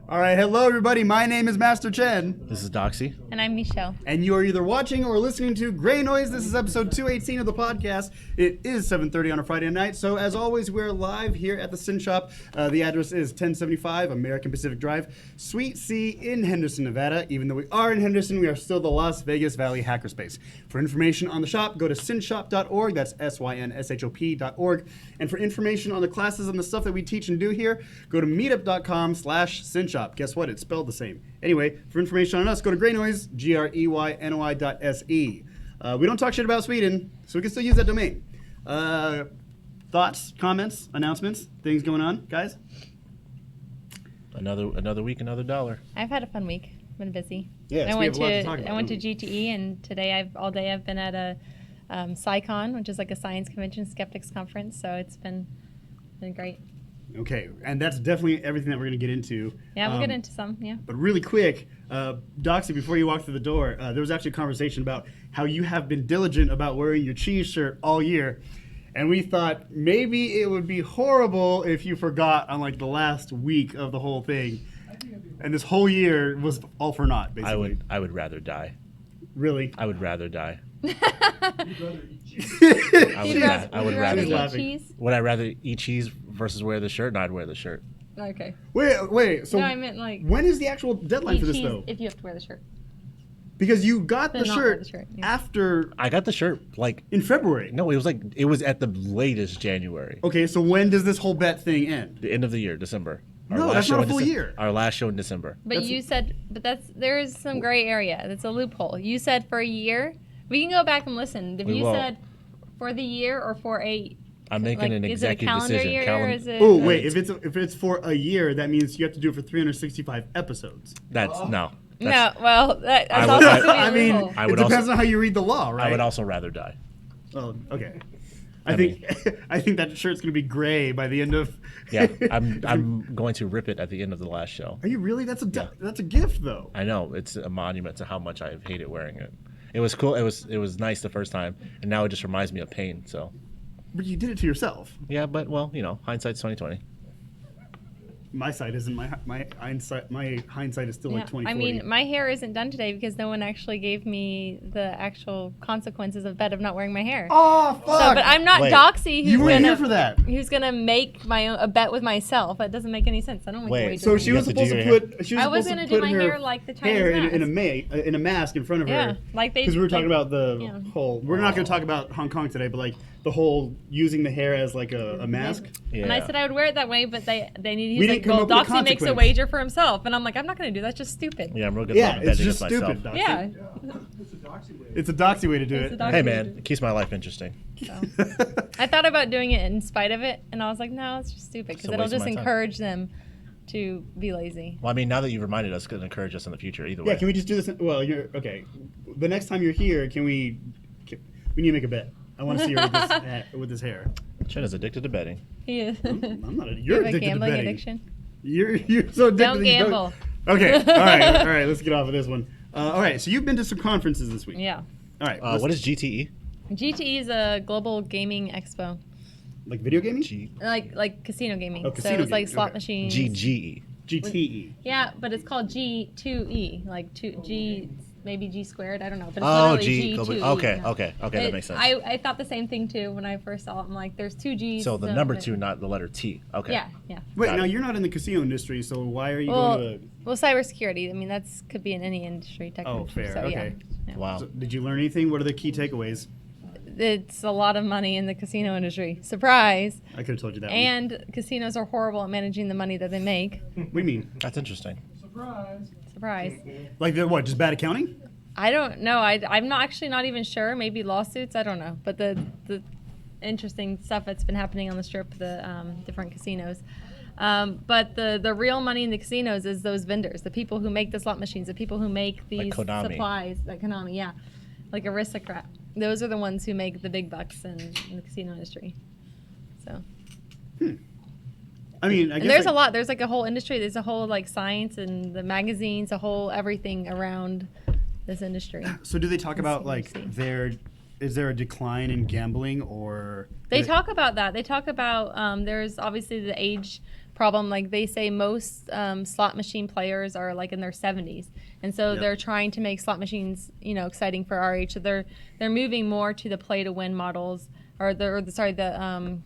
All right, hello everybody. My name is Master Chen. This is Doxy. And I'm Michelle. And you are either watching or listening to Greynoise. This is episode 218 of the podcast. It is 7:30 on a Friday night. So as always, we're live here at the SYN shop. The address is 1075 American Pacific Drive, Suite C in Henderson, Nevada. Even though we are in Henderson, we are still the Las Vegas Valley hackerspace. For information on the shop, go to synshop.org. That's SYNSHOP.org. And for information on the classes and the stuff that we teach and do here, go to meetup.com/synshop. Guess what? It's spelled the same. Anyway, for information on us, go to Greynoise, GREYNOI.SE. We don't talk shit about Sweden, so we can still use that domain. Thoughts, comments, announcements, things going on, guys? Another week, another dollar. I've had a fun week. Been busy. Yeah, I went to GTE, and today all day I've been at a SYCON, which is like a science convention, Skeptics Conference. So it's been great. Okay, and that's definitely everything that we're going to get into. Yeah, we'll get into some. Yeah. But really quick, Doxy, before you walked through the door, there was actually a conversation about how you have been diligent about wearing your cheese shirt all year. And we thought maybe it would be horrible if you forgot on like the last week of the whole thing. And this whole year was all for naught, basically. I would rather die. Really? I would rather die. You'd I would rather She's eat laughing. cheese? Would I rather eat cheese versus wear the shirt? No, I'd wear the shirt. Okay. Wait. So No, I meant like when is the actual deadline eat for this, cheese though? if you have to wear the shirt. Because you got Then the not wear shirt, the shirt, yeah. after I got the shirt like in February. no, it was at the latest January. Okay, so when does this whole bet thing end? The end of the year, December. No, last that's show not a in full Dece- year. Our last show in December. But there is some gray area. That's a loophole. You said for a year. We can go back and listen. If We you will. said for the year or for a I'm making an is it a executive calendar decision. year or is it Oh wait, if it's for a year, that means you have to do it for 365 episodes. That's no. No, well, that's I also would- could be a I mean, loophole. I it would depends also- on how you read the law, right? I would also rather die. Oh, okay. I I think I think that shirt's gonna be gray by the end of. Yeah, I'm going to rip it at the end of the last show. Are you really? That's a gift though. I know it's a monument to how much I hated wearing it. It was cool. It was nice the first time, and now it just reminds me of pain. So But you did it to yourself. yeah, but well, hindsight's 20/20. My side isn't my hindsight. My hindsight is still like 20/40. I mean, my hair isn't done today because no one actually gave me the actual consequences of not wearing my hair. oh fuck! So, but I'm not Wait. Doxy You who's weren't gonna here for that. who's gonna make a bet with myself. That doesn't make any sense. I don't make Wait, a wager. So with she You was have to do supposed to your put. She was I was supposed gonna to do put my her hair like the Chinese hair mask. in a mask in front of Yeah, her. like they. Because we were talking like, about the yeah. whole. We're not going to talk about Hong Kong today, but like the whole using the hair as like a mask. Yeah. And I said I would wear it that way, but they needed. We He's didn't like, come well, up with a Doxy makes a consequence. wager for himself, and I'm like, I'm not going to do that. That's just stupid. Yeah, I'm real good Yeah, at it's betting just against myself. stupid. Doxy. Yeah. It's a doxy way to do It's it. a doxy Hey way to do man, it. it keeps my life interesting. So. I thought about doing it in spite of it, and I was like, no, it's just stupid because It's a it'll waste of just my time. encourage them to be lazy. Well, I mean, now that you've reminded us, it's going to encourage us in the future either way. Yeah, can we just do this? Well, you're okay. The next time you're here, we need to make a bet. I want to see her with this hair. Chet is addicted to betting. He is. I'm not. You You're have a addicted to gambling betting. addiction. You're so addicted. Don't that you gamble. Okay. All right. Let's get off of this one. All right. So you've been to some conferences this week. Yeah. All right. What is GTE? GTE is a global gaming expo, like video gaming? like casino gaming. Oh, so casino it's like gaming, slot okay. machines. GGE. GTE. Yeah, but it's called G2E, like G, maybe G squared. I don't know, but it's Oh, literally G. G2E. Okay, yeah. okay, that makes sense. I thought the same thing too when I first saw it. I'm like, there's two G's. So the number 2, not the letter T. Okay. Yeah. Wait, Got now it. you're not in the casino industry, so why are you going to? Well, cybersecurity. I mean, that's could be in any industry technically. Oh, fair. So, Okay. Yeah. Wow. So, did you learn anything? What are the key takeaways? It's a lot of money in the casino industry. Surprise. I could have told you that. And casinos are horrible at managing the money that they make. One. What do you mean? That's interesting. Surprise. Like what? Just bad accounting? I don't know. I'm not even sure. Maybe lawsuits. I don't know. But the interesting stuff that's been happening on the strip, the different casinos. But the real money in the casinos is those vendors, the people who make the slot machines, the people who make these Konami. supplies, like Konami, yeah, like Aristocrat. Those are the ones who make the big bucks in the casino industry. So. I mean, I And guess there's a lot. There's like a whole industry. There's a whole like science and the magazines, a whole everything around this industry. So do they talk about see, like let's see. is there a decline in gambling or? They talk about that. They talk about there's obviously the age problem. Like they say most slot machine players are like in their 70s, and so Yep. they're trying to make slot machines exciting for our age. So they're moving more to the play to win models or the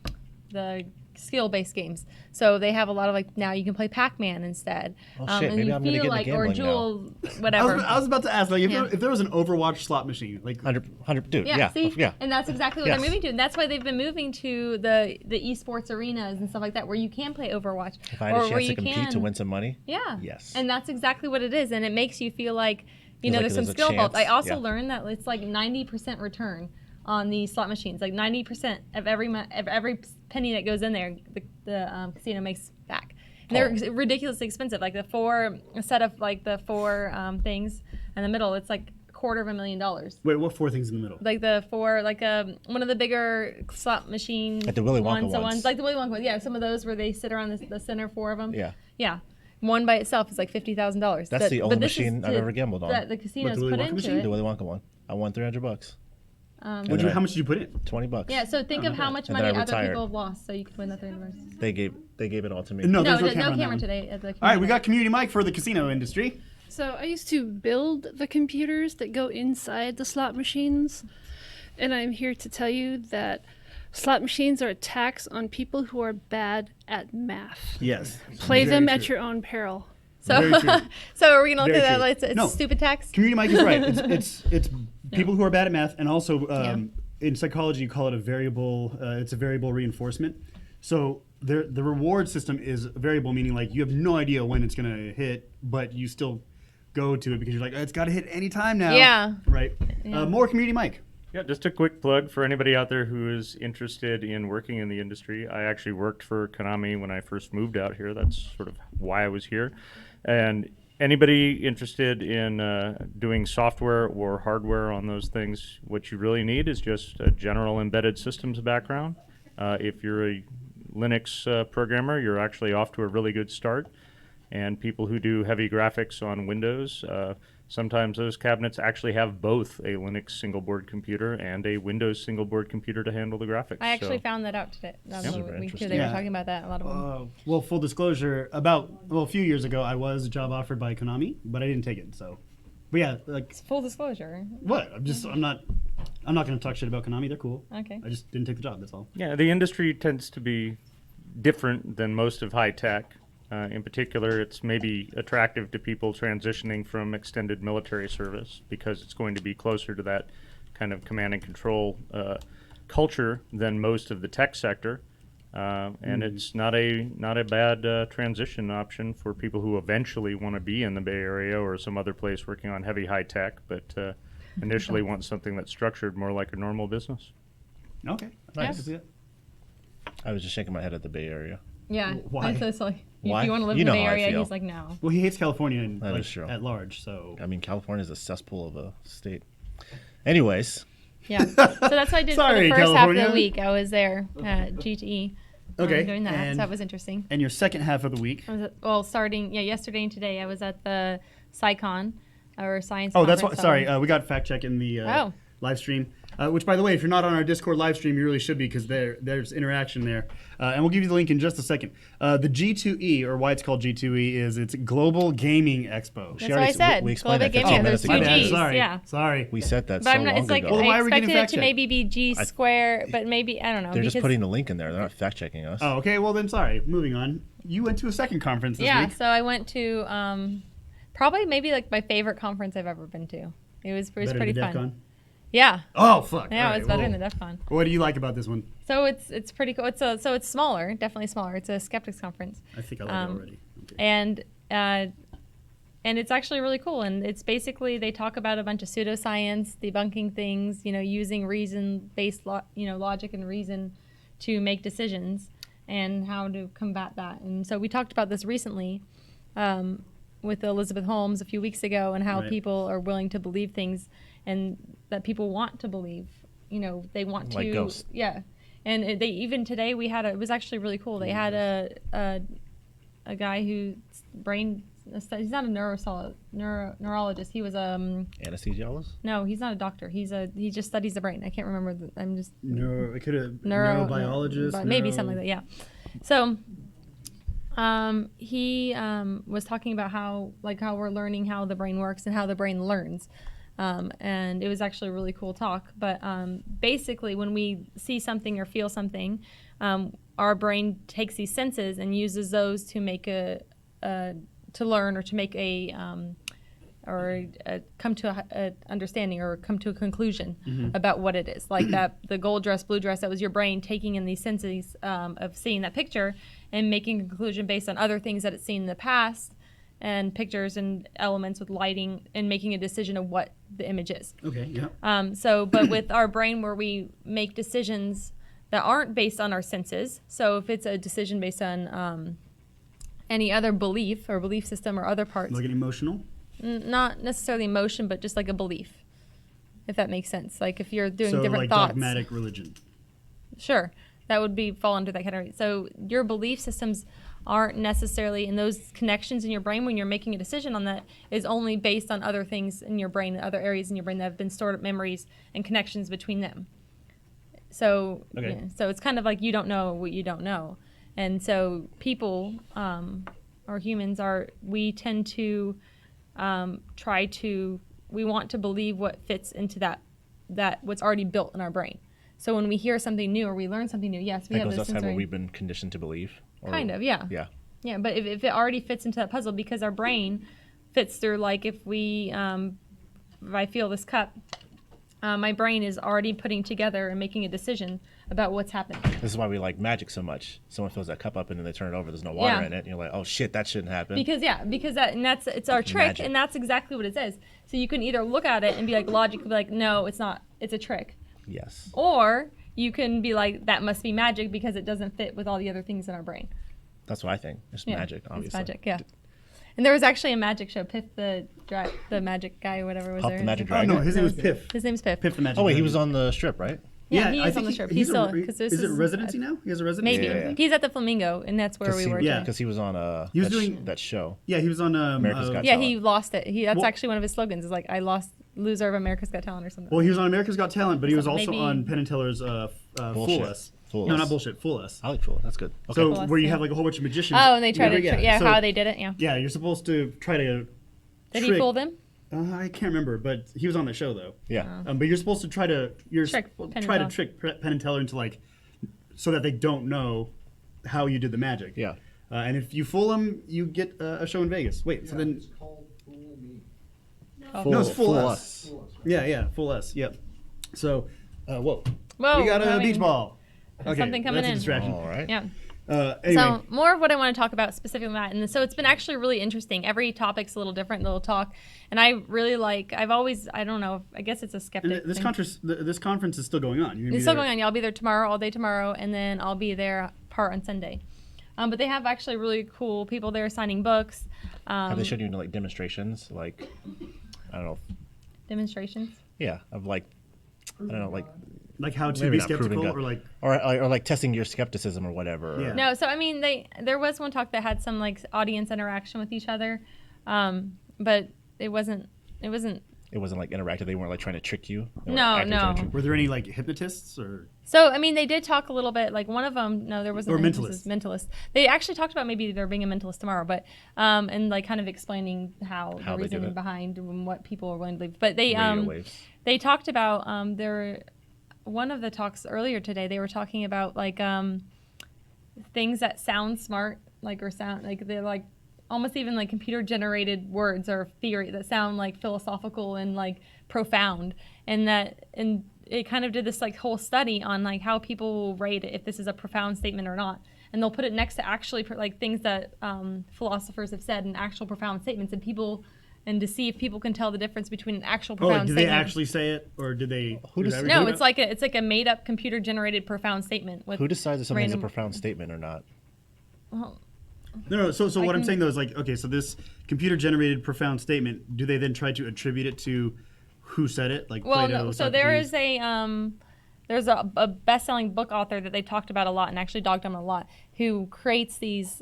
skill-based games. So they have a lot of like now you can play Pac-Man instead. Oh, shit, and maybe you I'm gonna feel get into like or gambling Jewel, I whatever. was about to ask like Yeah. if there was an Overwatch slot machine like 100, dude. Yeah, Yeah. see, Yeah. and that's exactly what Yes. they're moving to, and that's why they've been moving to the esports arenas and stuff like that, where you can play Overwatch, If I had or a where chance you to compete can, to win some money. yeah, Yes. and that's exactly what it is, and it makes you feel like Feels like there's some there's a skill involved. I chance, also yeah. learned that it's like 90% return on these slot machines, like 90% of every penny that goes in there, the casino makes back. And they're ridiculously expensive. Like a set of like the four things in the middle, it's like $250,000. Wait, what 4 things in the middle? Like one of the bigger slot machine Like the Willy Wonka ones. ones. Like the Willy Wonka ones. Yeah, some of those where they sit around the center 4 of them. Yeah. Yeah. One by itself is like $50,000. That's the only but this machine is I've ever gambled on. That the casinos Willy put Wonka into machine? it. The Willy Wonka one. I won $300. How much did you put in? $20. Yeah, so think of how much And then money I other retired. people have lost, so you could win that $300. They gave it all to me. No, No, there's no no camera, on that camera one. today at the All right, we community. got Community Mike for the casino industry. So I used to build the computers that go inside the slot machines, and I'm here to tell you that slot machines are a tax on people who are bad at math. Yes. Play Very them true. at your own peril. Very So, true. so are we gonna look Very at that? true. Like it's No. stupid tax. Community Mike is right. It's people who are bad at math, and also in psychology you call it a variable. It's a variable reinforcement. So the reward system is variable, meaning like you have no idea when it's gonna hit, but you still go to it because you're like, oh, it's got to hit any time now. Yeah. Right. Yeah. More Community Mike. Yeah, just a quick plug for anybody out there who is interested in working in the industry. I actually worked for Konami when I first moved out here. That's sort of why I was here. And anybody interested in doing software or hardware on those things, what you really need is just a general embedded systems background. If you're a Linux programmer, you're actually off to a really good start. And people who do heavy graphics on Windows, sometimes those cabinets actually have both a Linux single board computer and a Windows single board computer to handle the graphics. I actually So- found that out today. Super Week 2, interesting. they were Yeah. talking about that. A lot of them. Well, full disclosure, a few years ago, I was a job offered by Konami, but I didn't take it. So, but yeah, like Full disclosure. what? I'm not going to talk shit about Konami. They're cool. Okay. I just didn't take the job. That's all. Yeah, the industry tends to be different than most of high tech. In particular, it's maybe attractive to people transitioning from extended military service because it's going to be closer to that kind of command and control culture than most of the tech sector. And it's not a bad transition option for people who eventually want to be in the Bay Area or some other place working on heavy high tech, but initially want something that's structured more like a normal business. Okay. Nice. That's it. I was just shaking my head at the Bay Area. Yeah. Why? It's like, Why? if you want to live You in the know Bay how I Area, feel. he's like, no. Well, he hates California and That like, is true. at large. So I mean, California is a cesspool of a state. Anyways, Yeah. So that's what I did Sorry, for the first half of California. the week. I was there at GTE. Okay, Doing that. and- So that was interesting. and your second half of the week. I was starting yesterday and today I was at the SciCon or Science. Oh, that's what. Conference Sorry, on- we got fact check in the Oh. live stream. Which, by the way, if you're not on our Discord live stream, you really should be because there's interaction there. And we'll give you the link in just a second. The G2E, or why it's called G2E, is it's Global Gaming Expo. That's what I said. we explained Global that 15 Gaming. minutes There's ago. two My bad. G's. Sorry. Yeah. Sorry. we said that But so I'm not, long it's like ago. Well, why I are we getting expected it fact to checked? maybe be G square, but maybe I don't know. They're just because- putting the link in there. They're not fact checking us. Oh, okay. Well, then, sorry. Moving on. You went to a second conference this Yeah, week. so I went to probably maybe like my favorite conference I've ever been to. It was Better pretty than fun. DEF CON? Yeah. Oh, fuck. Yeah, All it was right, better well, than DEF CON. What do you like about this one? So it's pretty cool. It's smaller, definitely smaller. It's a Skeptics Conference. I think I like it already. Okay. And it's actually really cool. And it's basically they talk about a bunch of pseudoscience, debunking things, using reason-based logic and reason to make decisions and how to combat that. And so we talked about this recently with Elizabeth Holmes a few weeks ago and how Right. people are willing to believe things and that people want to believe. They want Like to. ghosts. Yeah. And they even today we had it was actually really cool. They had a guy who's brain. He's not a neurologist. He was Anesthesiologist? no. He's not a doctor. He just studies the brain. I can't remember. I'm just It could have neurobiologist. but maybe something like that. Yeah. So he was talking about how we're learning how the brain works and how the brain learns. And it was actually a really cool talk. But basically, when we see something or feel something, our brain takes these senses and uses those to make to learn or to make come to a understanding or come to a conclusion about what it is. Like the gold dress, blue dress, that was your brain taking in these senses of seeing that picture and making a conclusion based on other things that it's seen in the past and pictures and elements with lighting and making a decision of what the image is. Okay, yeah. But with our brain where we make decisions that aren't based on our senses, so if it's a decision based on any other belief or belief system or other parts, Like an emotional? not necessarily emotion, but just like a belief. if that makes sense. Like if you're doing So different like thoughts. dogmatic religion. Sure, that would fall under that category. So your belief systems aren't necessarily, and those connections in your brain when you're making a decision on that is only based on other things in your brain, other areas in your brain that have been stored up memories and connections between them. So, Okay. yeah, so it's kind of like you don't know what you don't know. And so people, or humans we tend to we want to believe what fits into that what's already built in our brain. So when we hear something new or we learn something new, yes, we have Because this that's kind of sensory. what we've been conditioned to believe. Or, Kind of, yeah. Yeah. Yeah, but if it already fits into that puzzle, because our brain fits through, like if I feel this cup, my brain is already putting together and making a decision about what's happening. This is why we like magic so much. Someone fills that cup up and then they turn it over. There's no water Yeah. in it. And you're like, oh shit, that shouldn't happen. Because it's our trick, Magic. and that's exactly what it is. So you can either look at it and be like logically like, no, it's not, it's a trick, Yes. or you can be like, that must be magic because it doesn't fit with all the other things in our brain. That's what I think. It's Yeah, magic, obviously. It's magic, yeah. And there was actually a magic show. Piff the magic guy or whatever was Puff there. the Magic Oh Dragon? no, his name was Piff. His name's Piff. Piff the Magic. Oh, wait, he Dragon. was on the strip, right? Yeah, he I is think on the strip. He's Still, a, 'cause this is it is- residency now? He has a residency. Maybe. Yeah. He's at the Flamingo, and that's where we were. yeah. today. Because he was on He was that, doing- that show. Yeah, he was on. America's Got Yeah, Talent. he lost it. That's Well- actually one of his slogans. Is like, I lost loser of America's Got Talent or something. Well, he was on America's Got Talent, but he was So also maybe- on Penn and Teller's Fool Bullshit. Us. Fool No, Us. not bullshit. Fool Us. I like Fool. That's good. Okay. So Fool Us, where you yeah. have like a whole bunch of magicians. Oh, and they try to so- how they did it. Yeah. Yeah, you're supposed to try to. Did he trick- fool them? I can't remember, but he was on the show though. Yeah. But you're supposed to try to Trick Penn and try to Teller. trick Penn and Teller into like, so that they don't know how you did the magic. Yeah. And if you fool them, you get a show in Vegas. Wait, so then It's called Fool Me. no, it's Fool Us. Us. Fool Us. Yeah, Fool Us. Yep. So, whoa, Whoa, we got we're a having beach ball. Okay, something coming that's a in. distraction. All right. Yeah. Anyway, So more of what I want to talk about specifically that, and so it's been actually really interesting. Every topic's a little different, little talk, and I really like. I don't know. I guess it's a skeptic. and this thing. this conference is still going on. You're gonna It's be still there- going on. Yeah, I'll be there tomorrow, all day tomorrow, and then I'll be there part on Sunday. But they have actually really cool people there signing books. Have they showed you like demonstrations? Like, I don't know. Demonstrations. Yeah. Of like, I don't know, like, Like how to maybe be not proving skeptical, God. or like or like testing your skepticism or whatever. Yeah. No, so I mean, there was one talk that had some like audience interaction with each other, but it wasn't. It wasn't like interactive. They weren't like trying to trick you. They weren't No, actively trying to no. trick you. were there any like hypnotists or So I mean, they did talk a little bit. Like one of them, no, there wasn't. Or any mentalists. Mentalist. They actually talked about maybe there being a mentalist tomorrow, but and like kind of explaining how the How they did reasoning it. behind and what people are willing to believe. But they Radio waves. they talked about one of the talks earlier today. They were talking about like things that sound smart, like or sound like they're like almost even like computer generated words or theory that sound like philosophical and like profound, and it kind of did this like whole study on like how people will rate it if this is a profound statement or not, and they'll put it next to actually like things that philosophers have said and actual profound statements, and to see if people can tell the difference between an actual profound did they statement. actually say it, or did they? Who did does- that No, record it's like a made up computer generated profound statement with Who decides if something's a random- profound statement or not? Well, No. So I what I'm can- saying though is like, okay, so this computer generated profound statement, do they then try to attribute it to who said it? Like well, Plato, no. So there Socrates? is there's a best-selling book author that they talked about a lot and actually dogged him a lot, who creates these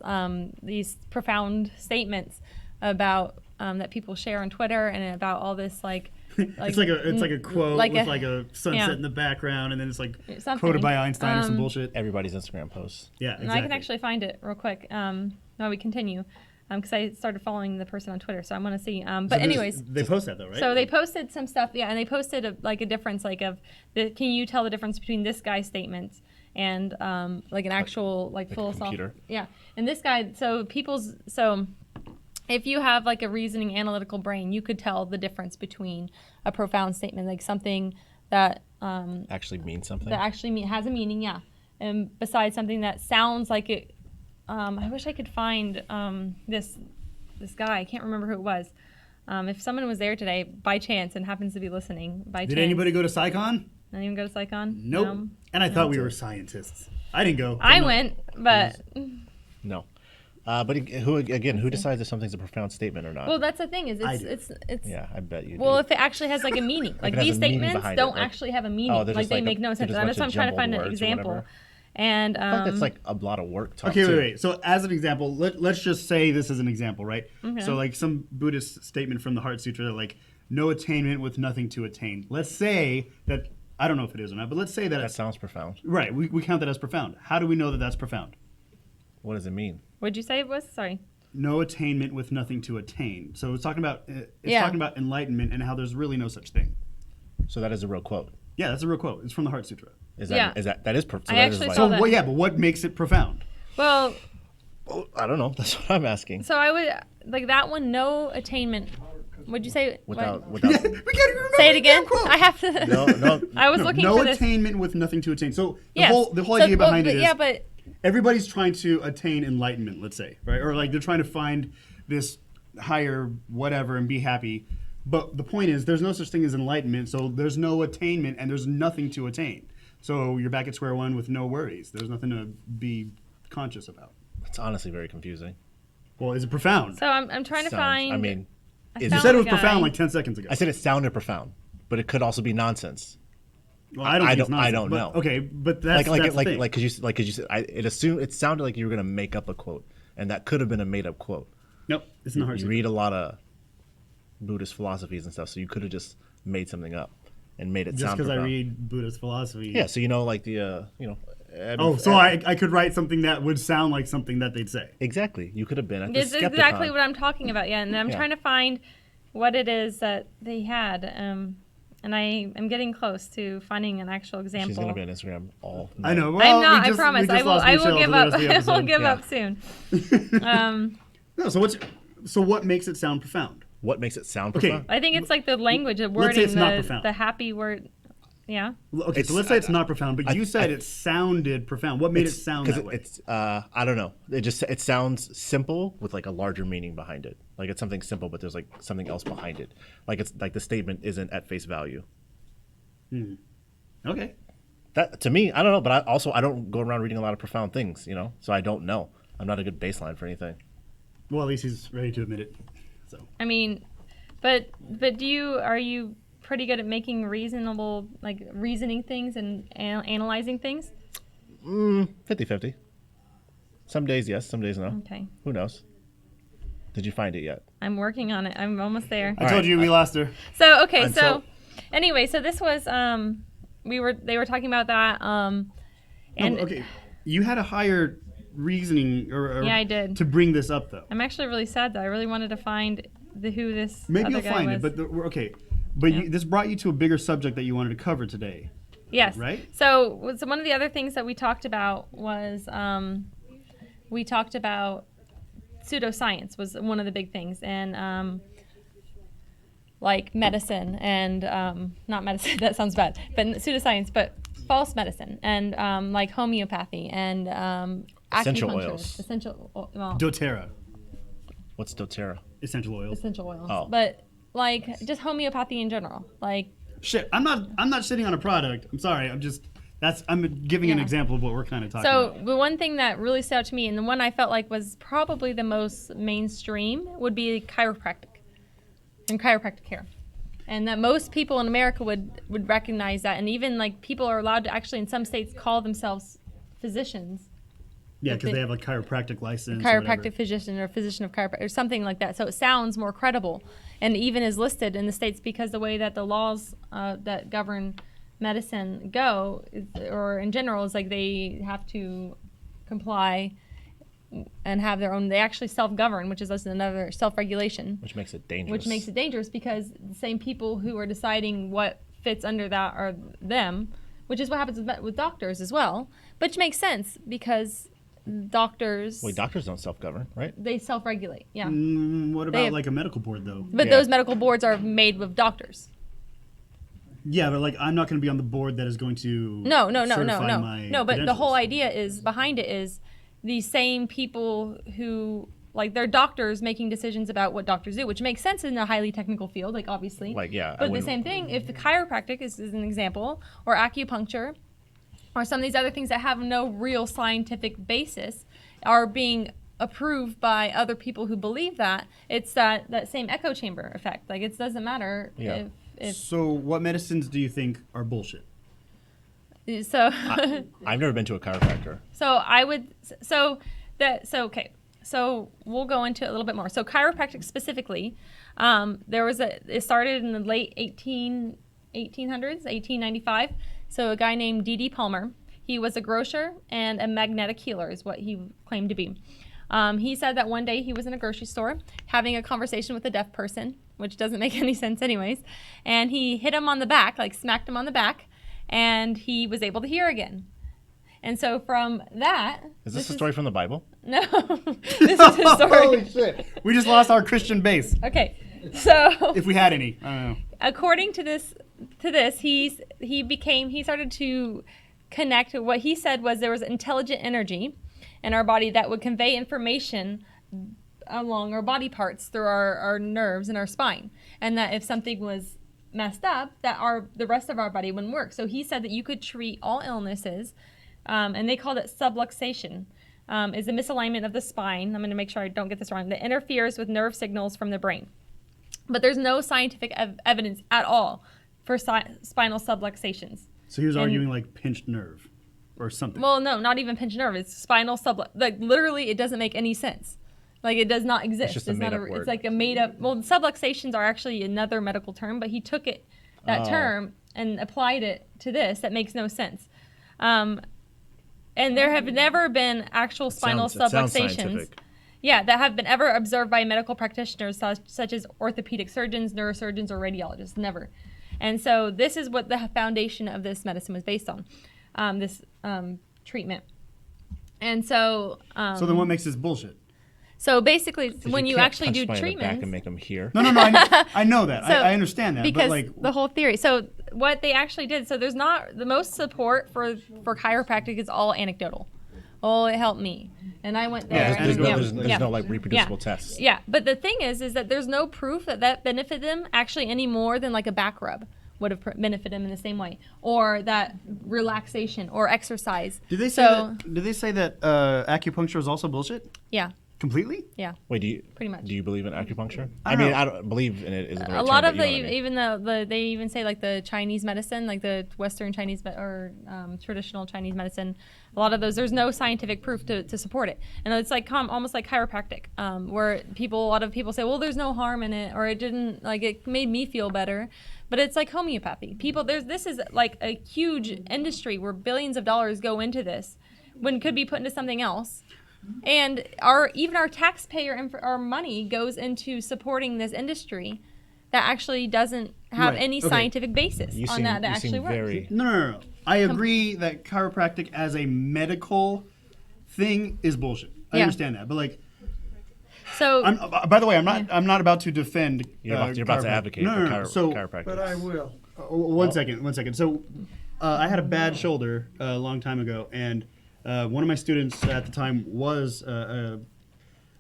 profound statements about that people share on Twitter and about all this like it's like a quote like with a- like a sunset yeah. in the background, and then it's like Something. quoted by Einstein or some bullshit. Everybody's Instagram posts. Yeah, And I can actually find it real quick. While we continue, because I started following the person on Twitter, so I'm gonna see. But anyways, they post that though, right? so they posted some stuff, yeah, and they posted a difference, like can you tell the difference between this guy's statements and like an actual like a philosophical, computer. yeah, and this guy, so if you have like a reasoning analytical brain, you could tell the difference between a profound statement, like something that Actually means something. that actually has a meaning, yeah, and besides something that sounds like it. I wish I could find this guy. I can't remember who it was. If someone was there today by chance and happens to be listening by chance. Did anybody go to PsyCon? Not even go to PsyCon? Nope. No. And I thought we were scientists. I didn't go. I went, but No. But who decides if something's a profound statement or not? Well, that's the thing is I do. it's yeah, I bet you. well, do. if it actually has like a meaning, like it has these a meaning statements behind don't it, like- actually have a meaning, Oh, they're like just they like make no sense. just a And that's why I'm bunch of trying to find an jumbled words or example. whatever. And I think that's like a lot of work. Talk Okay, too. wait. So as an example, let's just say this is an example, right? So like some Buddhist statement from the Heart Sutra, like no attainment with nothing to attain. Let's say that, I don't know if it is or not, but let's say that That it's, sounds profound. right, we count that as profound. How do we know that that's profound? What does it mean? what'd you say it was? Sorry. No attainment with nothing to attain. So it's talking about Yeah. talking about enlightenment and how there's really no such thing. So that is a real quote. Yeah, that's a real quote. It's from the Heart Sutra. Is Yeah. that is? So I that is actually like, saw So that. what? Yeah, but what makes it profound? Well, Oh, I don't know. That's what I'm asking. so I would like that one. No attainment. What'd you say? Without we can't even remember Say it the again. damn quote. I have to. no. I was looking no for this. attainment with nothing to attain. So Yes. the whole So, idea well, behind but, it is yeah, but everybody's trying to attain enlightenment, let's say, right? Or like they're trying to find this higher whatever and be happy. But the point is, there's no such thing as enlightenment, so there's no attainment and there's nothing to attain. So you're back at square one with no worries. There's nothing to be conscious about. It's honestly very confusing. Well, is it profound? so I'm trying to Sounds- find. I mean, I is You found said it a was guy- profound like 10 seconds ago. I said it sounded profound, but it could also be nonsense. Well, I don't think it's I nonsense, don't but- know. Okay, but that's the thing. because you said it sounded like you were gonna make up a quote, and that could have been a made up quote. Nope, it's not hard You to read a lot of Buddhist philosophies and stuff, so you could have just made something up and made it just sound because I profound. read Buddhist philosophy. Yeah, so like the Oh, so I could write something that would sound like something that they'd say. exactly. You could have been at the This is Skeptic exactly Con. what I'm talking about. Yeah, and I'm Yeah. trying to find what it is that they had. And I am getting close to finding an actual example. She's gonna be on Instagram all night. I know. Well, I'm we not. just- I promise. we just I will. lost I will Michelle give for the up. rest of the I will episode. give Yeah. up soon. No. So what makes it sound profound? What makes it sound Okay. profound? I think it's like the language, the Let's wording, say it's not profound. the happy word. Yeah. Okay, so let's say it's not profound, but you said it sounded profound. What made it sound that way? It's I don't know. It sounds simple with like a larger meaning behind it. Like it's something simple, but there's like something else behind it. Like it's like the statement isn't at face value. Okay. That to me, I don't know, but I don't go around reading a lot of profound things, so I don't know. I'm not a good baseline for anything. Well, at least he's ready to admit it. So I mean, but are you pretty good at making reasoning things and analyzing things? 50-50. Some days yes, some days no. Okay. Who knows? Did you find it yet? I'm working on it. I'm almost there. I told you we lost her. So okay, And so so- anyway, so this was they were talking about that and No, okay, you had a higher reasoning or Yeah, I did. to bring this up though. I'm actually really sad though. I really wanted to find who this Maybe other you'll guy find was. it, but okay. But this brought you to a bigger subject that you wanted to cover today. Yes. Right? So one of the other things that we talked about was we talked about pseudoscience was one of the big things, and like medicine and not medicine that sounds bad, but pseudoscience, but false medicine and like homeopathy and Essential acupuncture, oils. doTERRA, What's doTERRA? essential oils. essential oils, Oh. but like just homeopathy in general, like. Shit, I'm not shitting on a product. I'm sorry. I'm giving an Yeah. example of what we're kind of talking So about. the one thing that really stood out to me, and the one I felt like was probably the most mainstream, would be chiropractic and chiropractic care, and that most people in America would recognize that, and even like people are allowed to actually in some states call themselves physicians, Yeah, because they- they have a chiropractic license. or whatever. chiropractic physician or physician of chiropractic or something like that. So it sounds more credible, and even is listed in the states because the way that the laws that govern medicine go, or in general, is like they have to comply and have their own. They actually self-govern, which is also another self-regulation, Which makes it dangerous. which makes it dangerous because the same people who are deciding what fits under that are them, which is what happens with doctors as well. Which makes sense because doctors Wait, doctors don't self-govern, right? they self-regulate. Yeah. What They about have- like a medical board though? But Yeah. those medical boards are made with doctors. Yeah, but like I'm not going to be on the board that is going to No. certify my No, but the whole credentials. idea is behind it is these same people who like they're doctors making decisions about what doctors do, which makes sense in a highly technical field, like obviously. Like, yeah, I But the wouldn't- same thing, if the chiropractic is an example, or acupuncture, or some of these other things that have no real scientific basis, are being approved by other people who believe that. It's that same echo chamber effect. Like, it doesn't matter if So what medicines do you think are bullshit? so. I've never been to a chiropractor. So we'll go into it a little bit more. So chiropractic specifically, it started in the late 1800s, 1895. So a guy named D.D. Palmer, he was a grocer and a magnetic healer is what he claimed to be. He said that one day he was in a grocery store having a conversation with a deaf person, which doesn't make any sense anyways. And he hit him on the back, like smacked him on the back, and he was able to hear again. And so from that... Is this a story from the Bible? No, this is his story. Holy shit. We just lost our Christian base. Okay, so If we had any. I don't know. according to this, he started to connect. What he said was there was intelligent energy in our body that would convey information along our body parts through our nerves and our spine, and that if something was messed up, that the rest of our body wouldn't work. So he said that you could treat all illnesses. And they called it subluxation, is a misalignment of the spine. I'm going to make sure I don't get this wrong. That interferes with nerve signals from the brain. But there's no scientific evidence at all for spinal subluxations. So he was arguing like pinched nerve or something. Well, no, not even pinched nerve. It's spinal like literally, it doesn't make any sense. Like, it does not exist. It's just a made-up word. It's like a made-up. Well, subluxations are actually another medical term, but he took that term and applied it to this. That makes no sense. And there have never been actual spinal subluxations. Yeah, that have been ever observed by medical practitioners such as orthopedic surgeons, neurosurgeons, or radiologists. Never. And so this is what the foundation of this medicine was based on, this treatment. And so... so then what makes this bullshit? So basically, when you actually do treatments, treatments... back and make them hear. No, I know that. So, I understand that. Because but like, the whole theory. So what they actually did, so there's not, the most support for chiropractic is all anecdotal. Oh, it helped me. And I went there. There's and, no like reproducible tests. Yeah, but the thing is that there's no proof that benefited them actually any more than like a back rub would have benefited them in the same way, or that relaxation or exercise. Did they say that acupuncture is also bullshit? Yeah. Completely? Yeah. Wait, pretty much. Do you believe in acupuncture? I don't believe in it. Isn't the right a lot term, of but you know what I mean. even they even say like the Chinese medicine, like the Western Chinese or traditional Chinese medicine. A lot of those, there's no scientific proof to support it, and it's like almost like chiropractic, where a lot of people say, well, there's no harm in it, or it didn't, like, it made me feel better, but it's like homeopathy. This is like a huge industry where billions of dollars go into this, when it could be put into something else. And even our taxpayer our money goes into supporting this industry that actually doesn't have any scientific basis on that actually works. No. I agree that chiropractic as a medical thing is bullshit. I understand that, but like, so by the way, I'm not about to defend. You're about to advocate for chiropractic. But I will. One second. So I had a bad shoulder a long time ago, and one of my students at the time was a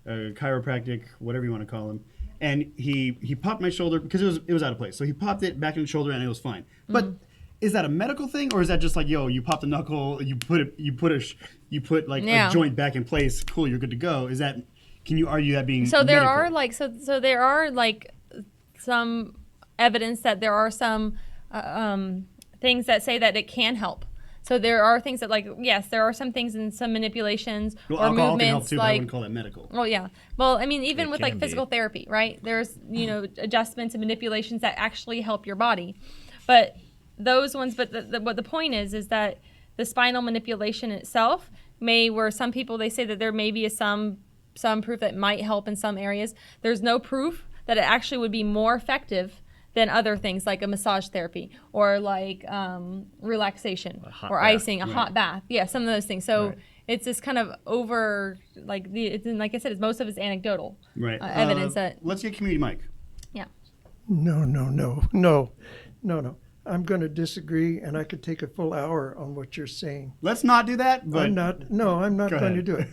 chiropractic, whatever you want to call him, and he popped my shoulder because it was out of place. So he popped it back in the shoulder, and it was fine. But is that a medical thing, or is that just like, yo, you popped a knuckle, you put like a joint back in place, cool, you're good to go? Is that, can you argue that being so there medical? are like so there are like some evidence that there are some things that say that it can help. So there are things that, like, yes, there are some things and some manipulations or alcohol movements, can help too, like, but I wouldn't call that medical. Well, yeah. Well, I mean, even with like can physical be. therapy, right? There's, adjustments and manipulations that actually help your body. But those ones, but what the point is that the spinal manipulation itself where some people, they say that there may be some proof that it might help in some areas. There's no proof that it actually would be more effective than other things like a massage therapy or like relaxation or icing, a hot bath. Yeah, some of those things. So it's just kind of over, like, like I said, most of it's anecdotal evidence that. Let's get community Mike. Yeah. No. I'm going to disagree, and I could take a full hour on what you're saying. Let's not do that. But I'm not Go going ahead. to do it.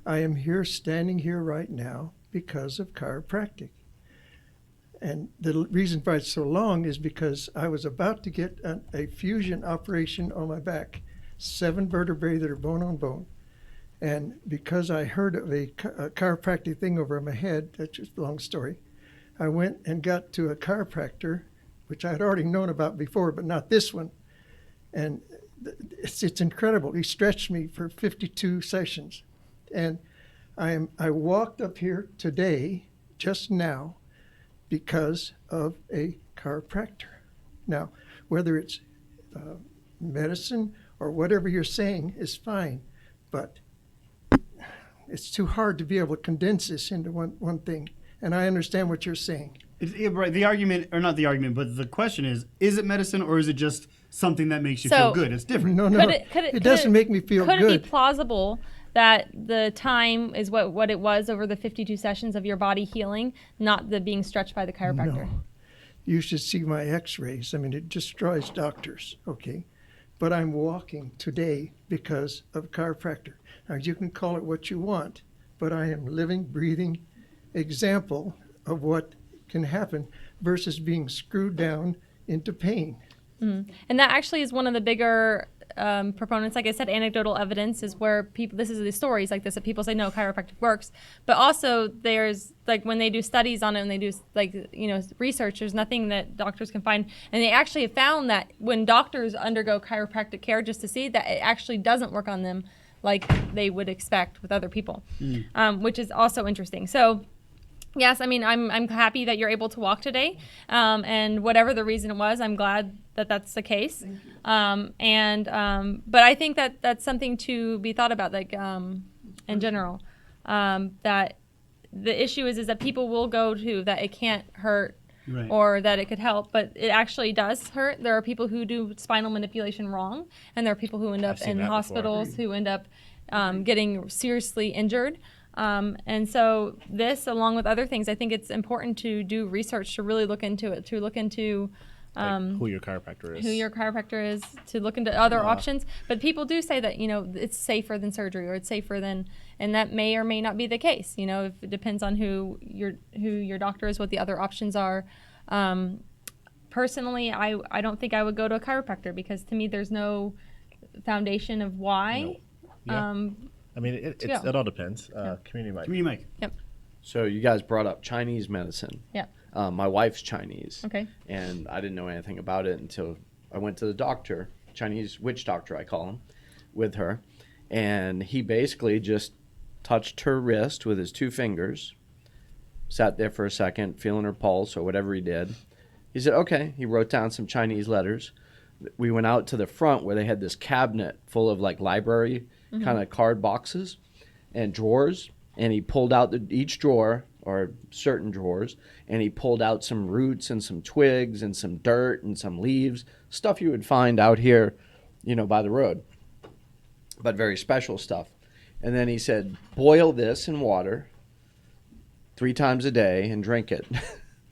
I am standing here right now because of chiropractic. And the reason why it's so long is because I was about to get a fusion operation on my back, 7 vertebrae that are bone on bone. And because I heard of a chiropractic thing over my head, that's just a long story, I went and got to a chiropractor, which I had already known about before, but not this one. And it's incredible. He stretched me for 52 sessions. And I walked up here today, just now, because of a chiropractor. Now, whether it's medicine or whatever you're saying is fine, but it's too hard to be able to condense this into one thing. And I understand what you're saying. Right. The argument, or not the argument, but the question is it medicine or is it just something that makes you feel good? It's different. No, it doesn't make me feel good. Could it be plausible that the time is what it was over the 52 sessions of your body healing, not the being stretched by the chiropractor? No. You should see my x-rays. I mean, it destroys doctors, okay? But I'm walking today because of chiropractor. Now, you can call it what you want, but I am living, breathing example of what can happen versus being screwed down into pain. Mm. And that actually is one of the bigger proponents. Like I said, anecdotal evidence is where people, this is the stories like this that people say, no, chiropractic works. But also there's like when they do studies on it and they do research, there's nothing that doctors can find. And they actually have found that when doctors undergo chiropractic care, just to see that it actually doesn't work on them like they would expect with other people, which is also interesting. So yes, I mean, I'm happy that you're able to walk today, and whatever the reason it was, I'm glad that that's the case. But I think that that's something to be thought about, like in general, that the issue is that people will go to that it can't hurt. Right. Or that it could help, but it actually does hurt. There are people who do spinal manipulation wrong, and there are people who end up in hospitals who end up getting seriously injured. And so this, along with other things, I think it's important to do research, to really look into it, to look into who your chiropractor is, to look into other options. But people do say that, it's safer than surgery, or it's safer than, and that may or may not be the case. If it depends on who your doctor is, what the other options are. Personally, I don't think I would go to a chiropractor because to me there's no foundation of why. No. Yeah. I mean, it all depends. Community mic. Yep. So you guys brought up Chinese medicine. Yep. My wife's Chinese. Okay. And I didn't know anything about it until I went to the doctor, Chinese witch doctor I call him, with her. And he basically just touched her wrist with his 2 fingers, sat there for a second, feeling her pulse or whatever he did. He said, okay. He wrote down some Chinese letters. We went out to the front where they had this cabinet full of like library kind of card boxes and drawers. And he pulled out each drawer, or certain drawers, and he pulled out some roots and some twigs and some dirt and some leaves, stuff you would find out here, by the road, but very special stuff. And then he said, boil this in water 3 times a day and drink it.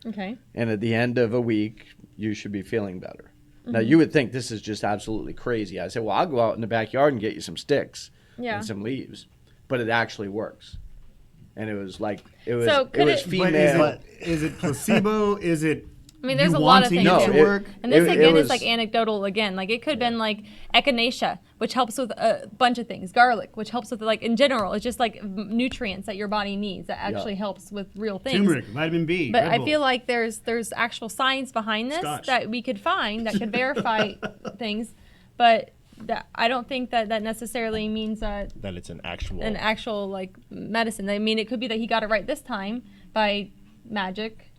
Okay. And at the end of a week, you should be feeling better. Now, you would think this is just absolutely crazy. I said, well, I'll go out in the backyard and get you some sticks and some leaves. But it actually works. And it was female. Is it placebo? Is it I mean, there's a lot of things. No, and this is like anecdotal again. Like it could have been like echinacea, which helps with a bunch of things. Garlic, which helps with like in general. It's just like nutrients that your body needs that actually helps with real things. Turmeric, vitamin B. But I feel like there's actual science behind this that we could find that could verify things. But I don't think that necessarily means that it's an actual like medicine. I mean, it could be that he got it right this time by magic.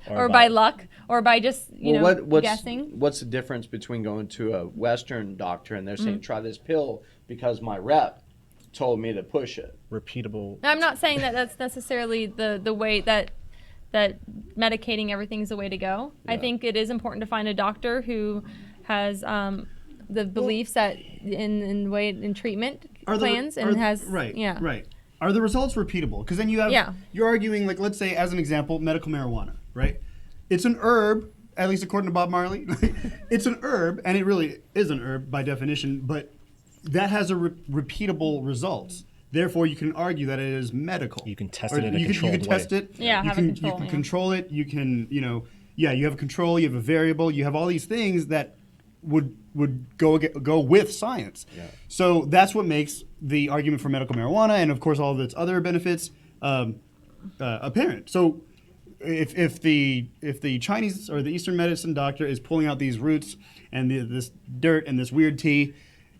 or by luck, or by just guessing. What's the difference between going to a Western doctor and they're saying try this pill because my rep told me to push it? Repeatable. Now, I'm not saying that that's necessarily the way that medicating everything is the way to go. Yeah. I think it is important to find a doctor who has the beliefs that in treatment plans Right. Are the results repeatable? Because then you're arguing, like, let's say, as an example, medical marijuana, right? It's an herb, at least according to Bob Marley. It's an herb, and it really is an herb by definition, but that has repeatable results. Therefore, you can argue that it is medical. You can test it in a controlled way. You can test it. Yeah, you can control it. You can, you have a control, you have a variable, you have all these things that would go with science. Yeah. So that's what makes the argument for medical marijuana and of course all of its other benefits apparent. So if the Chinese or the Eastern medicine doctor is pulling out these roots and this dirt and this weird tea,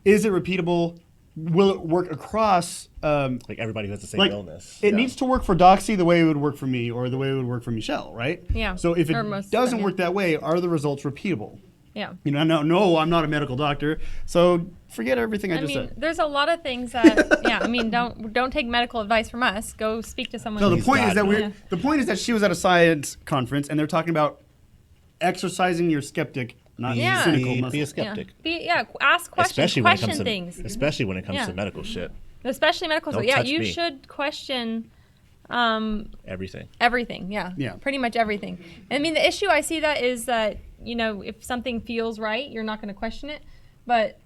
is it repeatable? Will it work across? Like everybody who has the same illness. It needs to work for Doxy the way it would work for me or the way it would work for Michelle, right? Yeah. So if Or it most of doesn't them, work that way, are the results repeatable? Yeah. You know, no, I'm not a medical doctor, so forget everything I just mean, said. there's a lot of things that, yeah. I mean, don't take medical advice from us. Go speak to someone. No, the Please point is God, that no. Yeah. the point is that she was at a science conference and they're talking about exercising your skeptic, not Yeah. cynical Be muscle. a skeptic. Ask questions. Especially when it Question comes to things. especially when it comes Yeah. to medical shit. Especially medical Don't stuff. Yeah, touch you me. should question Everything. everything. Yeah. Yeah. Pretty much everything. I mean, the issue I see that is that, you know, if something feels right, you're not going to question it. But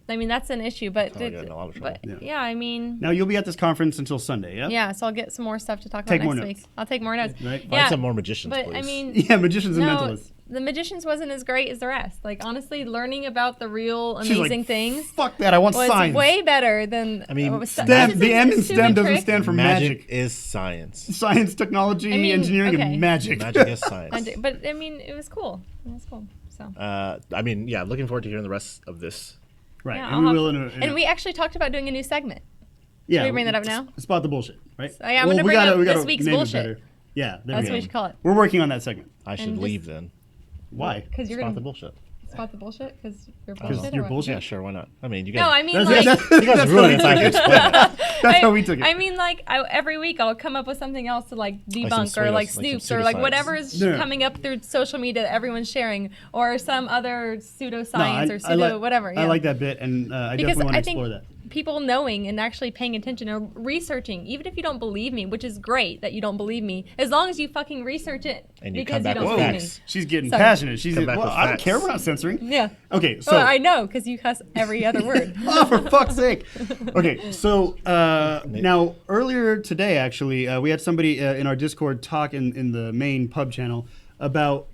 I mean, that's an issue. But, Oh, I got in a lot of trouble. yeah, I mean, Now you'll be at this conference until Sunday, yeah? yeah. So I'll get some more stuff to talk Take about more next notes. week. I'll take more notes. Right. Find Yeah. some more magicians, But please. I mean, Yeah, magicians and no, mentalists. the magicians wasn't as great as the rest. Like honestly, learning about the real She's amazing like, things fuck that, I want was science. way better than. I mean, STEM, the M in STEM doesn't stand for magic magic. is science. Science, technology, I mean, engineering, okay. and magic. Magic is science. But I mean, it was cool. It was cool. So. I mean, yeah, looking forward to hearing the rest of this. Right, Yeah, and I'll we have- will and we actually talked about doing a new segment. yeah, Should we bring that up now? Spot the bullshit, right? So, yeah, I'm gonna bring up this week's name it bullshit. better. Yeah, there That's we what we go. should call it. We're working on that segment. I should And leave then. Why? Because you're Spot gonna the bullshit. spot the bullshit because you're Because bullshit. you're or what? bullshit. Yeah, sure, why not? I mean, you guys. No, I mean That's, like. that's, you guys ruined it. I can explain it. That's how we took it. I mean, like every week I'll come up with something else to like debunk some or pseudo- like like some snoops or like pseudoscience. whatever is Yeah. coming up through social media that everyone's sharing or some other pseudoscience or I pseudo like, whatever. Yeah. I like that bit, and I Because definitely want to I think explore that. people knowing and actually paying attention or researching, even if you don't believe me, which is great that you don't believe me, as long as you fucking research it And you because come back you don't with believe facts. me. She's getting Sorry. passionate. She's Come back well, with I don't facts. care. We're not censoring. Yeah. Okay, so Well, I know because you cuss every other word. oh, for fuck's sake. Okay, so now earlier today, actually, we had somebody in our Discord talk in the main pub channel about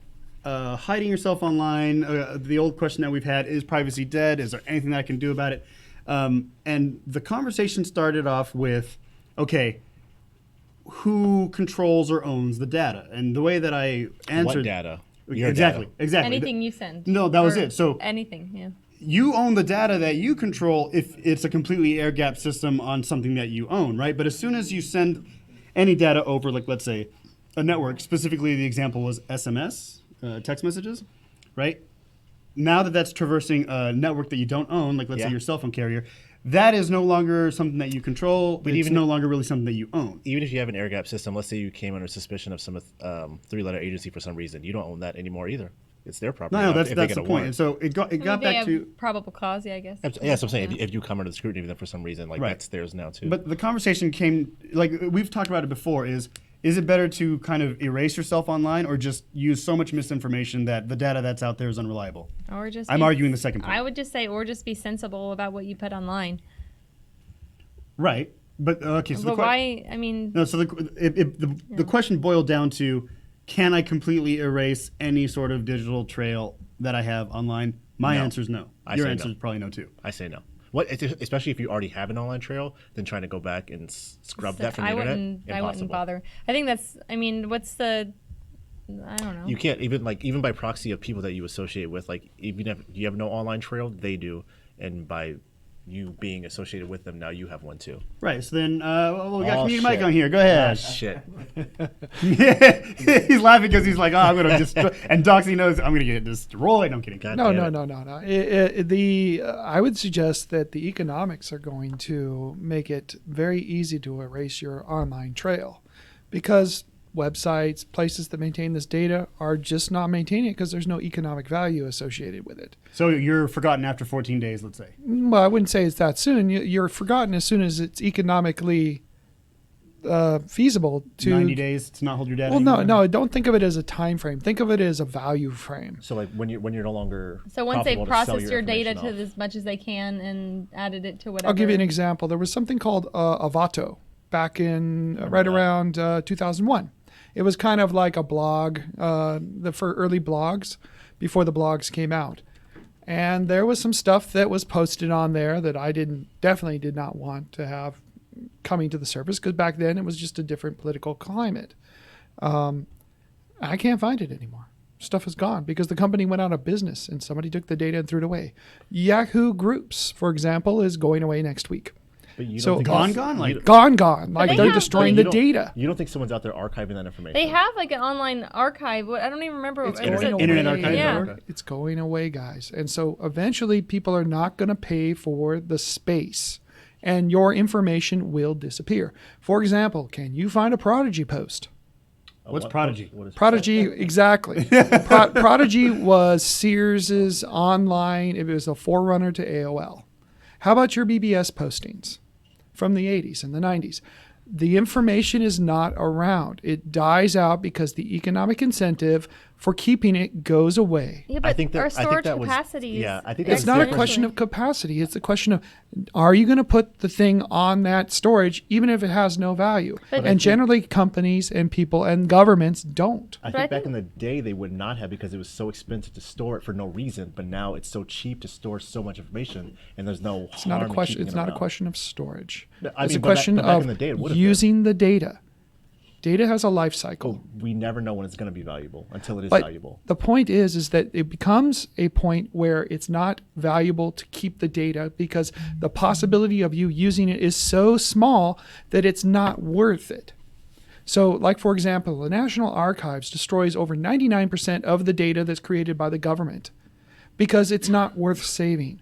hiding yourself online. The old question that we've had, is privacy dead? Is there anything that I can do about it? And the conversation started off with, okay, who controls or owns the data? And the way that I answered... What data? Your Exactly, data. exactly. Anything you send. No, that was Or it. So anything, yeah. you own the data that you control if it's a completely air-gapped system on something that you own, right? But as soon as you send any data over, like let's say a network, specifically the example was SMS, text messages, right? Now that that's traversing a network that you don't own, like let's say Yeah. your cell phone carrier, that is no longer something that you control. It's even- no longer really something that you own. Even if you have an air gap system, let's say you came under suspicion of some three-letter agency for some reason, you don't own that anymore either. It's their property. No, now that's if they the get a point. warrant. And so it got They back have to... probable cause, yeah, I guess. Yeah, so I'm saying if you come under the scrutiny of them for some reason, like Right. that's theirs now too. But the conversation came, like we've talked about it before, is it better to kind of erase yourself online or just use so much misinformation that the data that's out there is unreliable? Or just I'm be- arguing the second point. I would just say, or just be sensible about what you put online. Right. But, okay, so But why? I mean, No, so the question boiled down to, can I completely erase any sort of digital trail that I have online? My No. answer is no. I Your say answer no. is probably no too. I say no. Especially if you already have an online trail, then trying to go back and scrub that from the I internet, wouldn't. I impossible. wouldn't bother. I think that's. I mean, what's the? I don't know. You can't even by proxy of people that you associate with, like even if you have no online trail, they do, and by you being associated with them, now you have one too. Right, so then we got Oh, community Mike shit. on here. Go ahead. Shit. He's laughing because he's like, oh, I'm going to destroy. And Doxy knows I'm going to get destroyed. I'm kidding. God No, damn no, it. no, no, no. I would suggest that the economics are going to make it very easy to erase your online trail, because websites, places that maintain this data are just not maintaining it because there's no economic value associated with it. So you're forgotten after 14 days, let's say. Well, I wouldn't say it's that soon. You're forgotten as soon as it's economically feasible to 90 days to not hold your data Well, no, anymore? no. Don't think of it as a time frame. Think of it as a value frame. So like when you're no longer So once they've profitable to sell processed your data information to off. as much as they can and added it to whatever. I'll give you an example. There was something called Avato back in right around 2001. It was kind of like a blog, for early blogs before the blogs came out. And there was some stuff that was posted on there that I definitely did not want to have coming to the surface, because back then it was just a different political climate. I can't find it anymore. Stuff is gone because the company went out of business and somebody took the data and threw it away. Yahoo Groups, for example, is going away next week. But you So don't think Gone? Like gone. Like they they're have, destroying like- the data. You don't think someone's out there archiving that information? They have like an online archive. I don't even remember. It's what it going was. Internet away. archive? Yeah. Okay. It's going away, guys. And so eventually people are not going to pay for the space and your information will disappear. For example, can you find a Prodigy post? What's Prodigy? What is Prodigy, exactly. Prodigy was Sears's online, it was a forerunner to AOL. How about your BBS postings from the 80s and the 90s? The information is not around. It dies out because the economic incentive for keeping it goes away. Yeah, but think that- our I think storage that was- capacity is yeah, I think It's that's not a different. question of capacity. It's a question of, are you going to put the thing on that storage, even if it has no value? But- And generally, companies and people and governments don't. I But I think back think- in the day they would not have, because it was so expensive to store it for no reason. But now it's so cheap to store so much information, and there's no It's not a harm in question. keeping It's it not a around. question of storage. I It's mean, a but question back in of the day, it would have using the data. Data has a life cycle. We never know when it's going to be valuable until it is But valuable. the point is that it becomes a point where it's not valuable to keep the data because the possibility of you using it is so small that it's not worth it. So, like for example, the National Archives destroys over 99% of the data that's created by the government because it's not worth saving.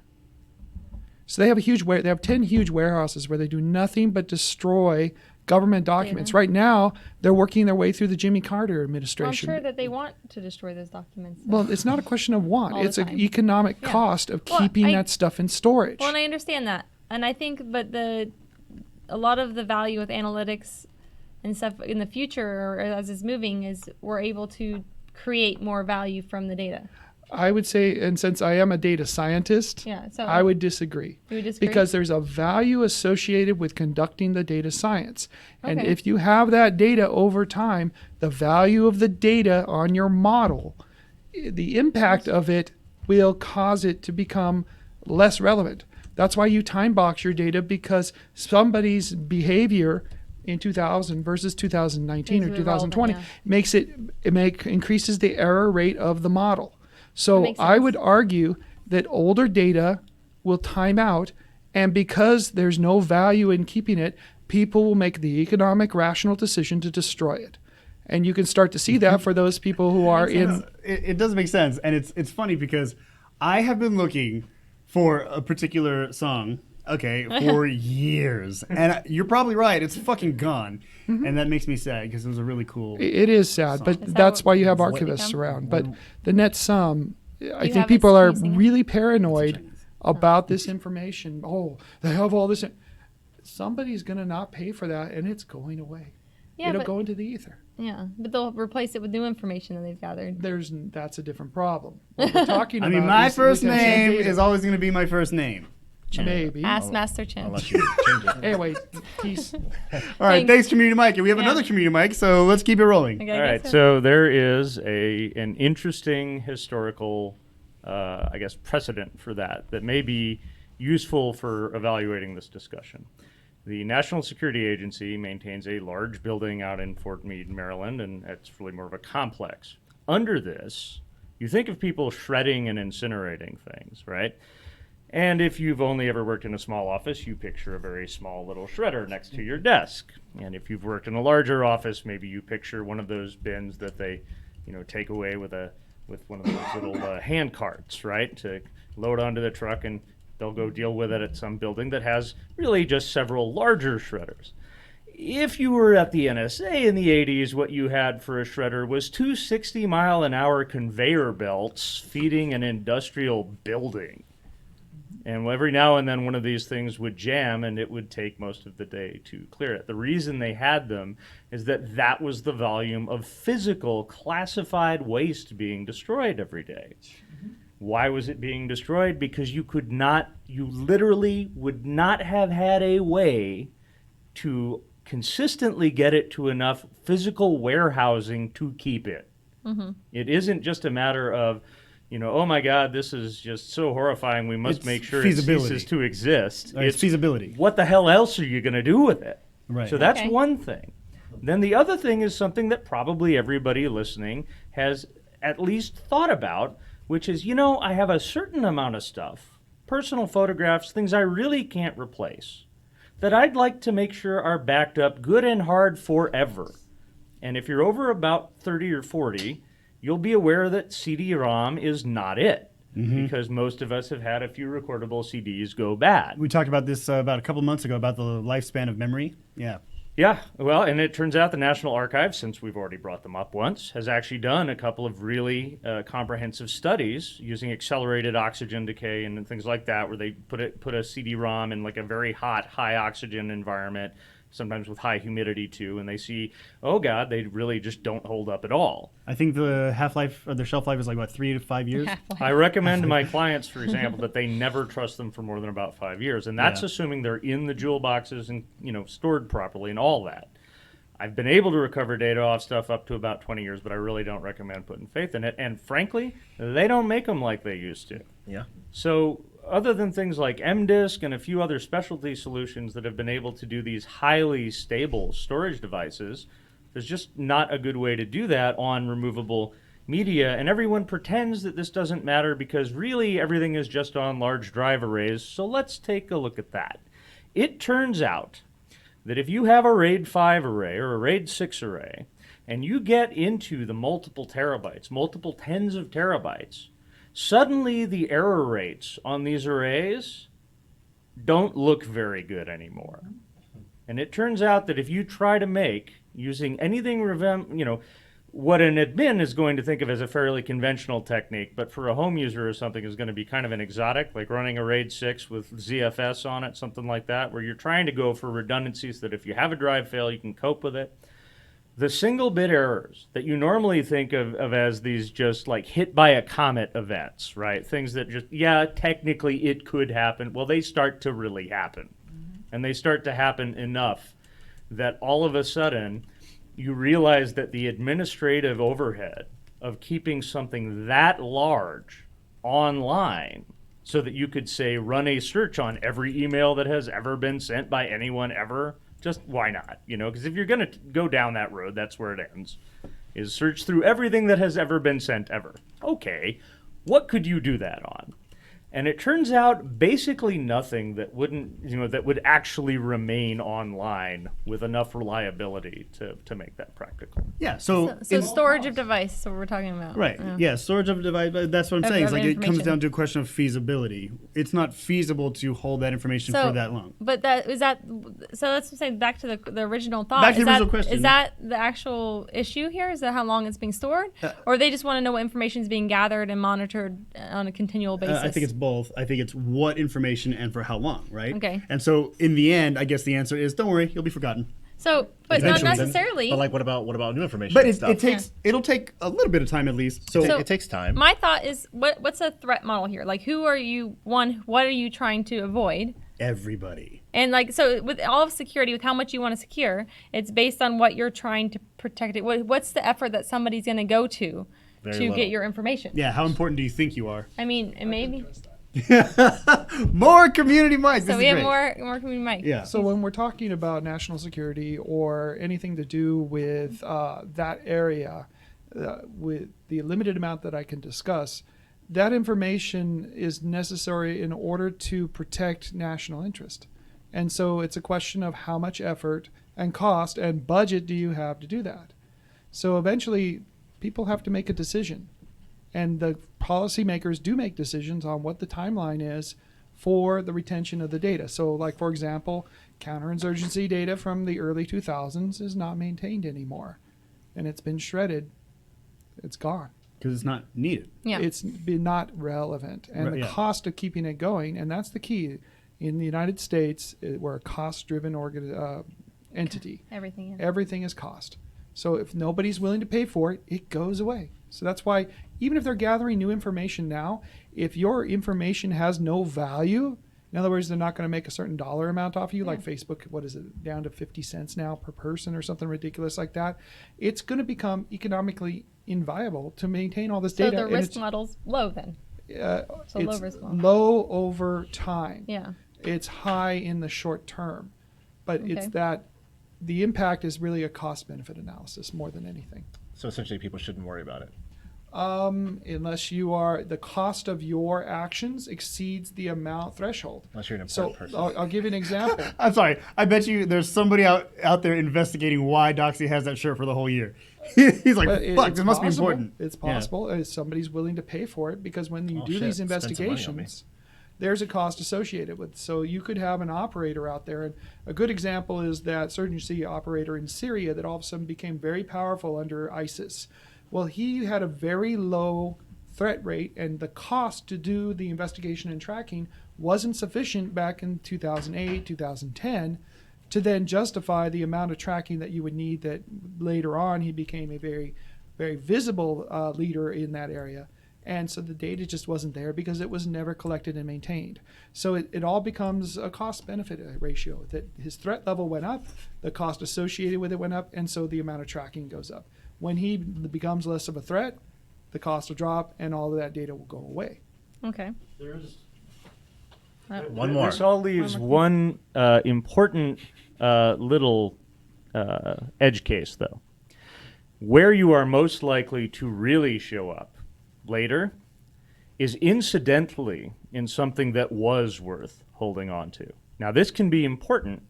So they have they have 10 huge warehouses where they do nothing but destroy government documents. Data. Right now, they're working their way through the Jimmy Carter Well, I'm administration. sure that they want to destroy those documents. Well, it's not a question of want. All the It's an time. economic Yeah. cost of Well, keeping I- that stuff in storage. Well, and I understand that, and I think, but a lot of the value with analytics and stuff in the future, or as it's moving, is we're able to create more value from the data. I would say, and since I am a data scientist, Yeah, so I would disagree. You would disagree? Because there's a value associated with conducting the data science. And Okay. if you have that data over time, the value of the data on your model, the impact of it will cause it to become less relevant. That's why you time box your data, because somebody's behavior in 2000 versus 2019 Is or 2020 irrelevant, increases the error rate of the model. So makes I sense. would argue that older data will time out, and because there's no value in keeping it, people will make the economic rational decision to destroy it. And you can start to see that for those people who are in. It does make sense, and it's funny because I have been looking for a particular song, okay, for years, and you're probably right. It's fucking gone, and that makes me sad because it was a really cool. It is sad, but Is that that's what why you have it's archivists become? around. But the net sum, I You think have people it are using it? really paranoid about this information. Oh, they have all this. Somebody's going to not pay for that, and it's going away. Yeah, It'll but, go into the ether. yeah, but they'll replace it with new information that they've gathered. That's a different problem. What we're talking I about. mean, my is the first retention of name data. is always going to be my first name. Maybe. Ask Master Chin. Unless you change it. Anyway, peace. All right, thanks, Community Mike. And we have Yeah. another Community Mike, so let's keep it rolling. Okay, All I right, guess so there is an interesting historical, I guess, precedent for that may be useful for evaluating this discussion. The National Security Agency maintains a large building out in Fort Meade, Maryland, and it's really more of a complex. Under this, you think of people shredding and incinerating things, right? And if you've only ever worked in a small office, you picture a very small little shredder next to your desk. And if you've worked in a larger office, maybe you picture one of those bins that they, take away with one of those little hand carts, right, to load onto the truck, and they'll go deal with it at some building that has really just several larger shredders. If you were at the NSA in the 80s, what you had for a shredder was two 60-mile-an-hour conveyor belts feeding an industrial building. And every now and then one of these things would jam, and it would take most of the day to clear it. The reason they had them is that was the volume of physical classified waste being destroyed every day. Why was it being destroyed? Because you literally would not have had a way to consistently get it to enough physical warehousing to keep it. It isn't just a matter of oh my God, this is just so horrifying. We must It's make sure it feasibility. ceases to exist. It's feasibility. What the hell else are you going to do with it? Right. So that's Okay. one thing. Then the other thing is something that probably everybody listening has at least thought about, which is, I have a certain amount of stuff, personal photographs, things I really can't replace, that I'd like to make sure are backed up good and hard forever. And if you're over about 30 or 40, you'll be aware that CD-ROM is not it, because most of us have had a few recordable CDs go bad. We talked about this about a couple months ago about the lifespan of memory. Yeah. Yeah, well, and it turns out the National Archives, since we've already brought them up once, has actually done a couple of really comprehensive studies using accelerated oxygen decay and things like that, where they put a CD-ROM in like a very hot, high oxygen environment, sometimes with high humidity too, and they see, oh God, they really just don't hold up at all. I think the half-life or the shelf life is like, what, 3 to 5 years? I recommend to my clients, for example, that they never trust them for more than about 5 years, and that's Yeah. assuming they're in the jewel boxes and stored properly and all that. I've been able to recover data off stuff up to about 20 years, but I really don't recommend putting faith in it. And frankly, they don't make them like they used to. Yeah. So other than things like MDisk and a few other specialty solutions that have been able to do these highly stable storage devices, there's just not a good way to do that on removable media. And everyone pretends that this doesn't matter because really everything is just on large drive arrays. So let's take a look at that. It turns out that if you have a RAID 5 array or a RAID 6 array, and you get into the multiple terabytes, multiple tens of terabytes, suddenly the error rates on these arrays don't look very good anymore. And it turns out that if you try to make, using anything, what an admin is going to think of as a fairly conventional technique, but for a home user or something is going to be kind of an exotic, like running a RAID 6 with ZFS on it, something like that, where you're trying to go for redundancy so that if you have a drive fail, you can cope with it. The single bit errors that you normally think of as these just like hit by a comet events, right? Things that just, yeah, technically it could happen. Well, they start to really happen. And they start to happen enough that all of a sudden you realize that the administrative overhead of keeping something that large online so that you could say run a search on every email that has ever been sent by anyone ever, just why not? Because if you're going to go down that road, that's where it ends, is search through everything that has ever been sent ever. Okay, what could you do that on? And it turns out basically nothing that that would actually remain online with enough reliability to make that practical. Yeah. So storage of device is what we're talking about. right. Yeah. Storage of device. But that's what I'm saying. It's like it comes information. down to a question of feasibility. It's not feasible to hold that information for that long. But so let's say back to the original thought. Back to the Is original that- question. Is that the actual issue here? Is that how long it's being stored? Or they just want to know what information is being gathered and monitored on a continual basis? I think it's both. I think it's what information and for how long, right? Okay. And so in the end, I guess the answer is don't worry, you'll be forgotten. So, but not Eventually. necessarily. But like, what about new information? But and stuff? it'll take a little bit of time at least. So, It takes time. My thought is, what's the threat model here? Like, who are you? What are you trying to avoid? everybody. And like, so with all of security, with how much you want to secure, it's based on what you're trying to protect it. What's the effort that somebody's going to go to Very to little. get your information? Yeah, how important do you think you are? I mean, and maybe. More community mics. So we have more community mic. Yeah. So when we're talking about national security or anything to do with that area, with the limited amount that I can discuss, that information is necessary in order to protect national interest. And so it's a question of how much effort and cost and budget do you have to do that. So eventually people have to make a decision. And the policymakers do make decisions on what the timeline is for the retention of the data. So like, for example, counterinsurgency data from the early 2000s is not maintained anymore. And it's been shredded. It's gone. Because it's not needed. Yeah. It's been not relevant. And Right, the yeah. cost of keeping it going, and that's the key. In the United States, we're a cost-driven entity. Everything. In. Everything is cost. So if nobody's willing to pay for it, it goes away. So that's why even if they're gathering new information now, if your information has no value, in other words, they're not going to make a certain dollar amount off you, like Facebook, what is it, down to 50 cents now per person or something ridiculous like that, it's going to become economically inviable to maintain all this So data. the and risk it's, model's low then. it's low risk model. low over time. Yeah. It's high in the short term, but it's Okay. that the impact is really a cost benefit analysis more than anything. So essentially, people shouldn't worry about it. Unless you are, the cost of your actions exceeds the amount threshold. Unless you're an So important person. I'll give you an example. I'm sorry. I bet you there's somebody out there investigating why Doxy has that shirt for the whole year. He's like, But fuck, it's it must be possible. important. It's Yeah. possible. Somebody's willing to pay for it because when you Oh, do shit. these Spend some money on me. investigations, there's a cost associated with. So you could have an operator out there, and a good example is that surgency operator in Syria that all of a sudden became very powerful under ISIS. Well, he had a very low threat rate, and the cost to do the investigation and tracking wasn't sufficient back in 2008, 2010 to then justify the amount of tracking that you would need. That later on he became a very, very visible leader in that area. And so the data just wasn't there because it was never collected and maintained. So it all becomes a cost benefit ratio, that his threat level went up, the cost associated with it went up, and so the amount of tracking goes up. When he becomes less of a threat, the cost will drop and all of that data will go away. Okay. One more. This all leaves one important little edge case, though. Where you are most likely to really show up later is incidentally in something that was worth holding on to. Now, this can be important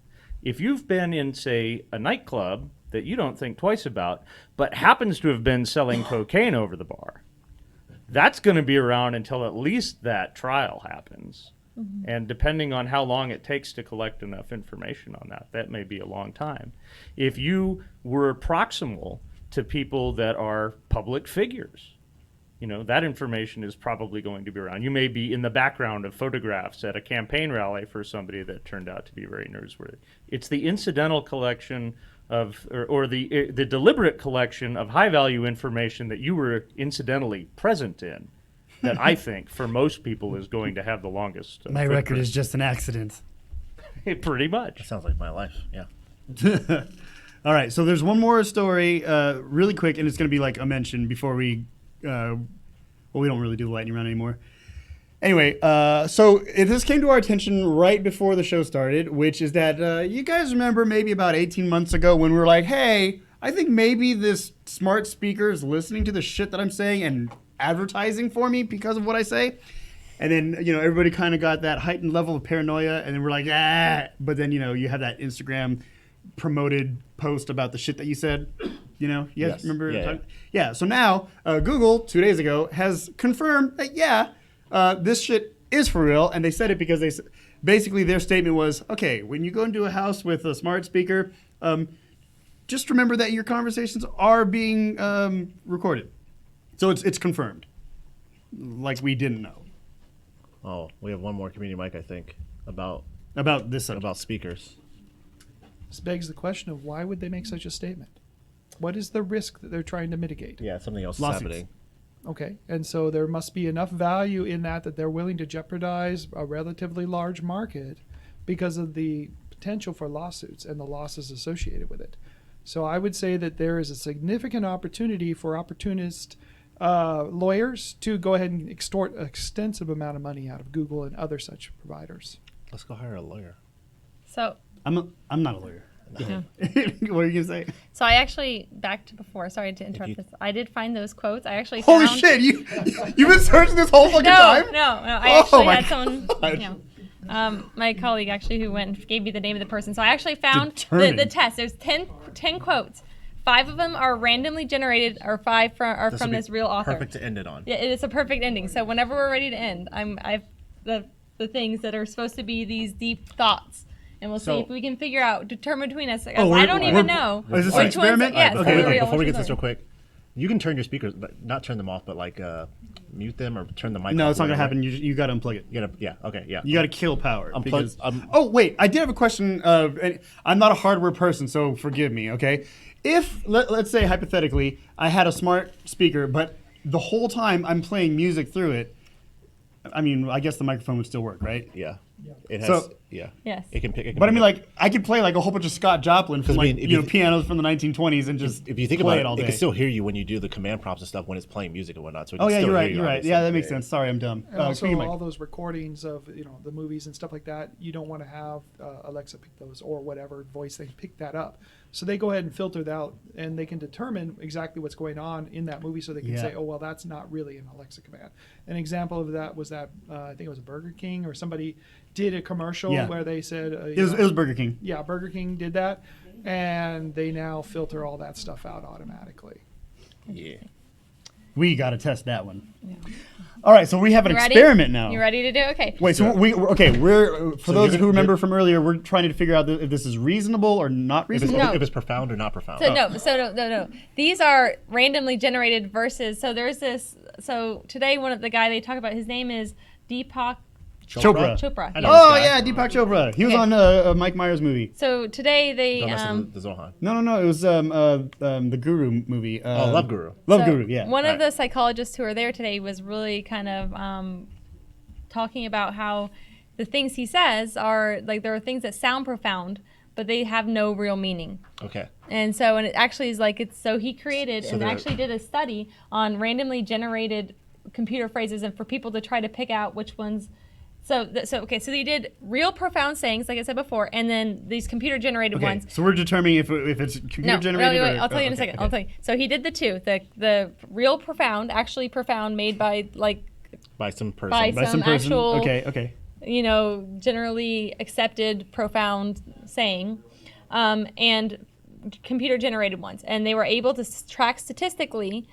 if you've been in, say, a nightclub that you don't think twice about, but happens to have been selling cocaine over the bar. That's going to be around until at least that trial happens. And depending on how long it takes to collect enough information on that, that may be a long time. If you were proximal to people that are public figures, you know, that information is probably going to be around. You may be in the background of photographs at a campaign rally for somebody that turned out to be very newsworthy. It's the incidental collection of, or the deliberate collection of high-value information that you were incidentally present in that I think, for most people, is going to have the longest My record footprint. is just an accident. Pretty much. That sounds like my life. Yeah. All right, so there's one more story, really quick, and it's going to be like a mention before we, well, we don't really do the lightning round anymore. Anyway, so this came to our attention right before the show started, which is that you guys remember maybe about 18 months ago when we were like, hey, I think maybe this smart speaker is listening to the shit that I'm saying and advertising for me because of what I say. And then, you know, everybody kind of got that heightened level of paranoia, and then we're like, ah. But then, you know, you have that Instagram promoted post about the shit that you said. You know, you guys Yes. remember? Yeah, Yeah. So now Google 2 days ago has confirmed that this shit is for real, and they said it because they basically their statement was, okay, when you go into a house with a smart speaker, just remember that your conversations are being recorded. So it's confirmed, like we didn't know Oh, we have one more community mic, I think, about about this subject. about speakers. This begs the question of why would they make such a statement? What is the risk that they're trying to mitigate? Yeah, something else Lawsuits. is happening. Okay, and so there must be enough value in that they're willing to jeopardize a relatively large market because of the potential for lawsuits and the losses associated with it. So I would say that there is a significant opportunity for opportunist lawyers to go ahead and extort an extensive amount of money out of Google and other such providers. Let's go hire a lawyer. So I'm not a lawyer. Yeah. What are you gonna say? So I actually, back to before, sorry to interrupt you- this. I did find those quotes. I actually Holy found... shit! You've been searching this whole fucking No, time? no. I Oh actually my had someone, God. you know, my colleague actually who went and gave me the name of the person. So I actually found the Determined. test. There's 10 quotes. 5 of them are randomly generated, or 5 are This from would be this real author. Perfect to end it on. Yeah, it is a perfect ending. So whenever we're ready to end, I've the things that are supposed to be these deep thoughts. And we'll see So- if we can figure out, determine between us. Oh, I don't even we're- know. Oh, is this an which ones- experiment? Yes, Okay, for okay. real, Before we which get ones this real are. quick, you can turn your speakers, not turn them off, but like mute them or turn the mic off. No, it's not gonna whatever. happen. You got to unplug it. You gotta, yeah, okay, yeah. You got to kill power. Unplug- because, um, oh, wait. I did have a question. And I'm not a hardware person, so forgive me, okay? If, let's say, hypothetically, I had a smart speaker, but the whole time I'm playing music through it, I mean, I guess the microphone would still work, right? Yeah. It has. So Yeah. Yes. It can pick. It can But I pick mean, up. like, I could play like a whole bunch of Scott Joplin from I like mean, if you pianos from the 1920s and just if you think play about it all it day. can still hear you when you do the command prompts and stuff when it's playing music and whatnot. So it Oh can yeah, still you're hear right. you, You're right. obviously. Yeah, that makes sense. Sorry, I'm dumb. And also, Cream mic. all those recordings of the movies and stuff like that, you don't want to have Alexa pick those or whatever voice they pick that up. So they go ahead and filter that out, and they can determine exactly what's going on in that movie. So they can Yeah. say, "Oh, well, that's not really an Alexa command." An example of that was that I think it was Burger King or somebody did a commercial Yeah. where they said, It was Burger King. "Yeah, Burger King did that," and they now filter all that stuff out automatically. Yeah. We got to test that one. All right, so we have an You ready? experiment now. You ready to do it? Okay. Wait, so we're for So those you're who gonna- remember from earlier, we're trying to figure out if this is reasonable or not If it's, reasonable. No. if it's profound or not profound. So no. These are randomly generated verses. So there's this. So today, the guy they talk about, his name is Deepak Chopra. Chopra. I know yes. Oh this guy. yeah, Deepak Chopra. He was Okay. on a Mike Myers movie. So today they Don't mess with the Zohan. No, it was the Guru movie. Love Guru. Love so Guru. Yeah. One of Right. the psychologists who are there today was really kind of talking about how the things he says are like there are things that sound profound, but they have no real meaning. Okay. And so, and it actually is like so he created So and they're- actually did a study on randomly generated computer phrases and for people to try to pick out which ones. So they did real profound sayings, like I said before, and then these computer generated Okay, ones. so we're determining if it's computer generated. Wait, or, I'll tell you in a okay, second. okay. I'll tell you. So he did the two, the real profound, actually profound, made by like By some person. By By some some person. actual- Okay. generally accepted profound saying, and computer generated ones, and they were able to track statistically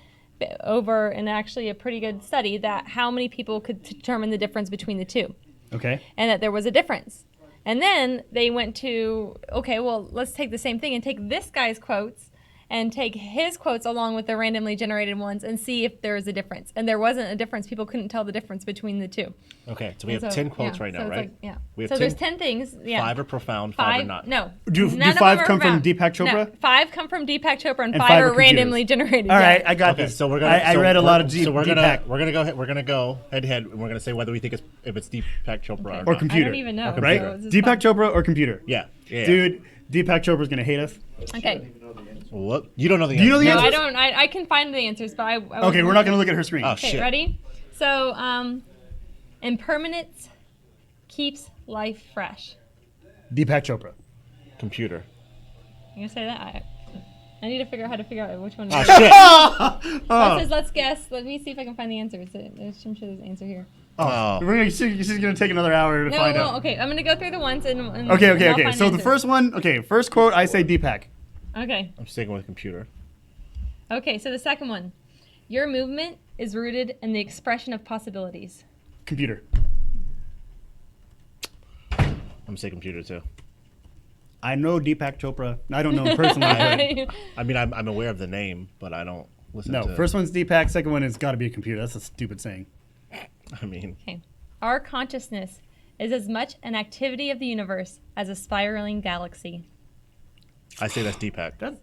over and actually a pretty good study that how many people could determine the difference between the two, Okay. and that there was a difference. And then they went to, okay, well, let's take the same thing and take this guy's quotes and take his quotes along with the randomly generated ones and see if there is a difference. And there wasn't a difference. People couldn't tell the difference between the two. Okay, so we have And 10 quotes yeah, right so now, it's right? like, yeah. We have So 10, there's 10 things. Yeah. 5 are profound, 5 are not. No. Do None of 5 them are come from profound. Deepak Chopra? No, 5 come from Deepak Chopra and And 5 5 are are computers. randomly generated. All yeah. right, I got Okay, this. so we're gonna. I read a lot of So we're gonna Deepak. we're gonna go head to head, and we're gonna say whether we think if it's Deepak Chopra Or not. computer. I don't even know. Right? so it's just Deepak fun. Chopra or computer? Yeah. Dude, Deepak Chopra's gonna hate us. Okay. What? You don't know the Do you know answer. the No, answers? I don't. I can find the answers, but I Okay, we're not gonna look at her screen. Oh Okay, shit. ready? So, impermanence keeps life fresh. Deepak Chopra. Computer. You gonna say that? I need to figure out how to figure out which one. Oh it is. shit. It says, let's guess. Let me see if I can find the answers. I'm sure there's an answer here. Oh. This is gonna take another hour to No, find no, out. okay. I'm gonna go through the ones and Okay. and I'll find So the answers. first one, first quote, I say Deepak. Okay. I'm sticking with computer. Okay. So the second one, your movement is rooted in the expression of possibilities. Computer. I'm gonna say computer too. I know Deepak Chopra. I don't know him personally. but I mean, I'm aware of the name, but I don't listen no, to. first one's Deepak. Second one has got to be a computer. That's a stupid saying. I mean, Okay. Our consciousness is as much an activity of the universe as a spiraling galaxy. I say that's Deepak.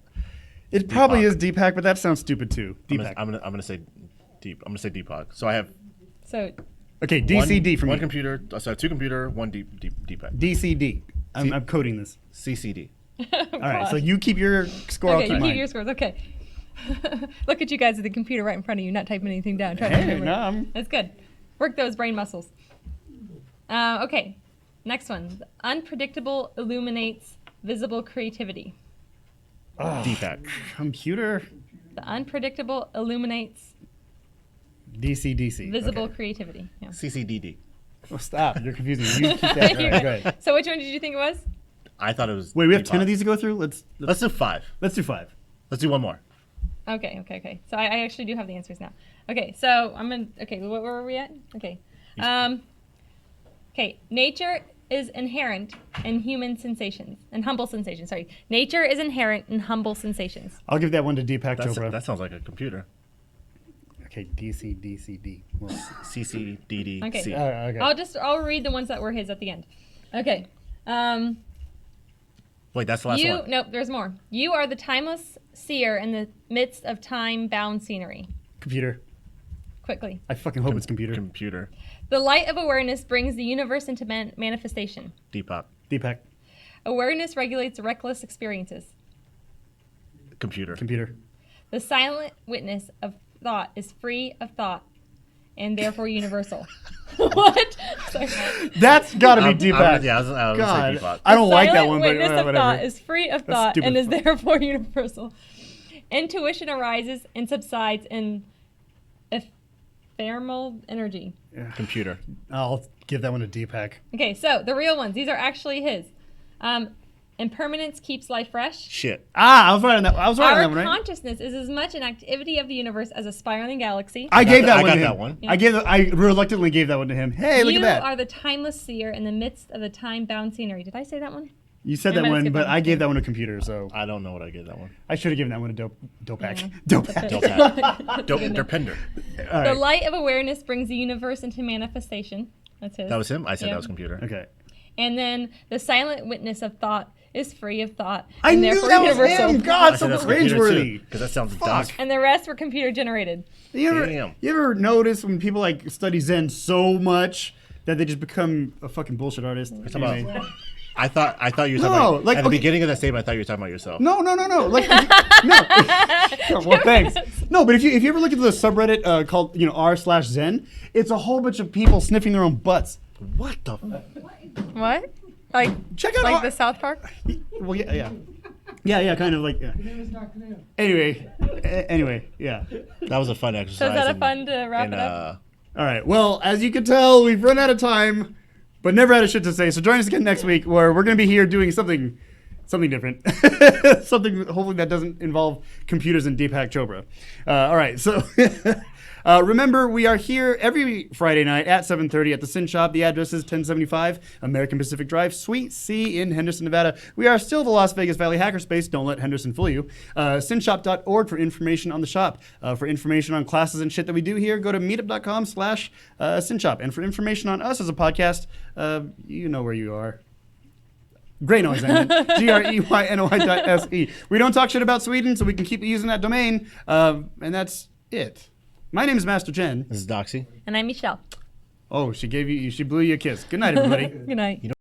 It probably Deepak. is Deepak, but that sounds stupid too. Deepak. I'm gonna say Deep. I'm gonna say Deepak. So I have So Okay, DCD one, from one me. computer. So I have 2 computer, 1 Deepak. DCD. I'm coding this. CCD. All right, so you keep your score. I'll okay, keep you mine. keep your scores. Okay. Look at you guys with the computer right in front of you, not typing anything down. Try to Hey, remember. no, I'm- That's good. Work those brain muscles. Okay, next one. Unpredictable illuminates visible creativity. Deepak. Computer. The unpredictable illuminates DC. visible Okay. creativity. Yeah. CCDD. Oh, stop. You're confusing me. You keep that. All right, go ahead. So which one did you think it was? I thought it was. Wait, we have Deepak. 10 of these to go through? Let's do 5. do 5. Let's do one more. Okay. So I actually do have the answers now. Okay, so I'm gonna. Okay, where were we at? Okay. Okay. Nature is inherent in human sensations and humble sensations. Sorry. Nature is inherent in humble sensations. I'll give that one to Deepak Chopra. That sounds like a computer. Okay, DC. Well, CCDD. Okay. C. okay. I'll read the ones that were his at the end. Okay. Wait, that's the last one. Nope, there's more. You are the timeless seer in the midst of time-bound scenery. Computer. quickly. I fucking hope it's computer. Computer. The light of awareness brings the universe into manifestation. Deepak. Deepak. Awareness regulates reckless experiences. Computer. Computer. The silent witness of thought is free of thought and therefore universal. What? Sorry. That's got to be Deepak. Yeah, I was gonna God, say Deepak. I don't like that Silent one, but witness of whatever. thought is free of That's thought stupid and is fuck. therefore universal. Intuition arises and subsides in ephemeral energy. Computer. I'll give that one to Deepak. Okay, so the real ones. These are actually his. Impermanence keeps life fresh. Shit. I was right on that. I was right on Our that one, right? consciousness is as much an activity of the universe as a spiraling galaxy. I gave that I one got to him. that one. I reluctantly gave that one to him. Hey, look you at that. are the timeless seer in the midst of the time-bound scenery. Did I say that one? You said I that might have one, skipped but that one. I gave that one to computer, so I don't know what I gave that one. I should have given that one to Dopak. Yeah. Dopak. Derpender. All The right. light of awareness brings the universe into manifestation. That's his. That was him? I said Yeah. that was computer. Okay. And then the silent witness of thought is free of thought. I and knew therefore that was universal. him. God, I so said that's computer cringeworthy. because that sounds Fuck. dark. And the rest were computer generated. You ever notice when people like study Zen so much that they just become a fucking bullshit artist? Anyway. I thought you were talking No, about like, at the okay. beginning of that statement. I thought you were talking about yourself. No. Like, no. Well, thanks. No, but if you ever look at the subreddit called r/Zen, it's a whole bunch of people sniffing their own butts. What the? What? Like Check out like our- the South Park? Well, yeah, kind of like. Yeah. Anyway, yeah. That was a fun exercise. So is that a and- fun to wrap and, it up? All right. Well, as you can tell, we've run out of time, but never out of shit to say. So join us again next week, where we're going to be here doing something different, something hopefully that doesn't involve computers and Deepak Chopra. All right. So remember, we are here every Friday night at 7:30 at the SYN Shop. The address is 1075 American Pacific Drive, Suite C in Henderson, Nevada. We are still the Las Vegas Valley hackerspace. Don't let Henderson fool you. synshop.org for information on the shop. For information on classes and shit that we do here, go to meetup.com/synshop. And for information on us as a podcast, you know where you are. Greynoise, Greynoise.se. We don't talk shit about Sweden, so we can keep using that domain. And that's it. My name is Master Jen. This is Doxy. And I'm Michelle. Oh, she blew you a kiss. Good night, everybody. Good night. you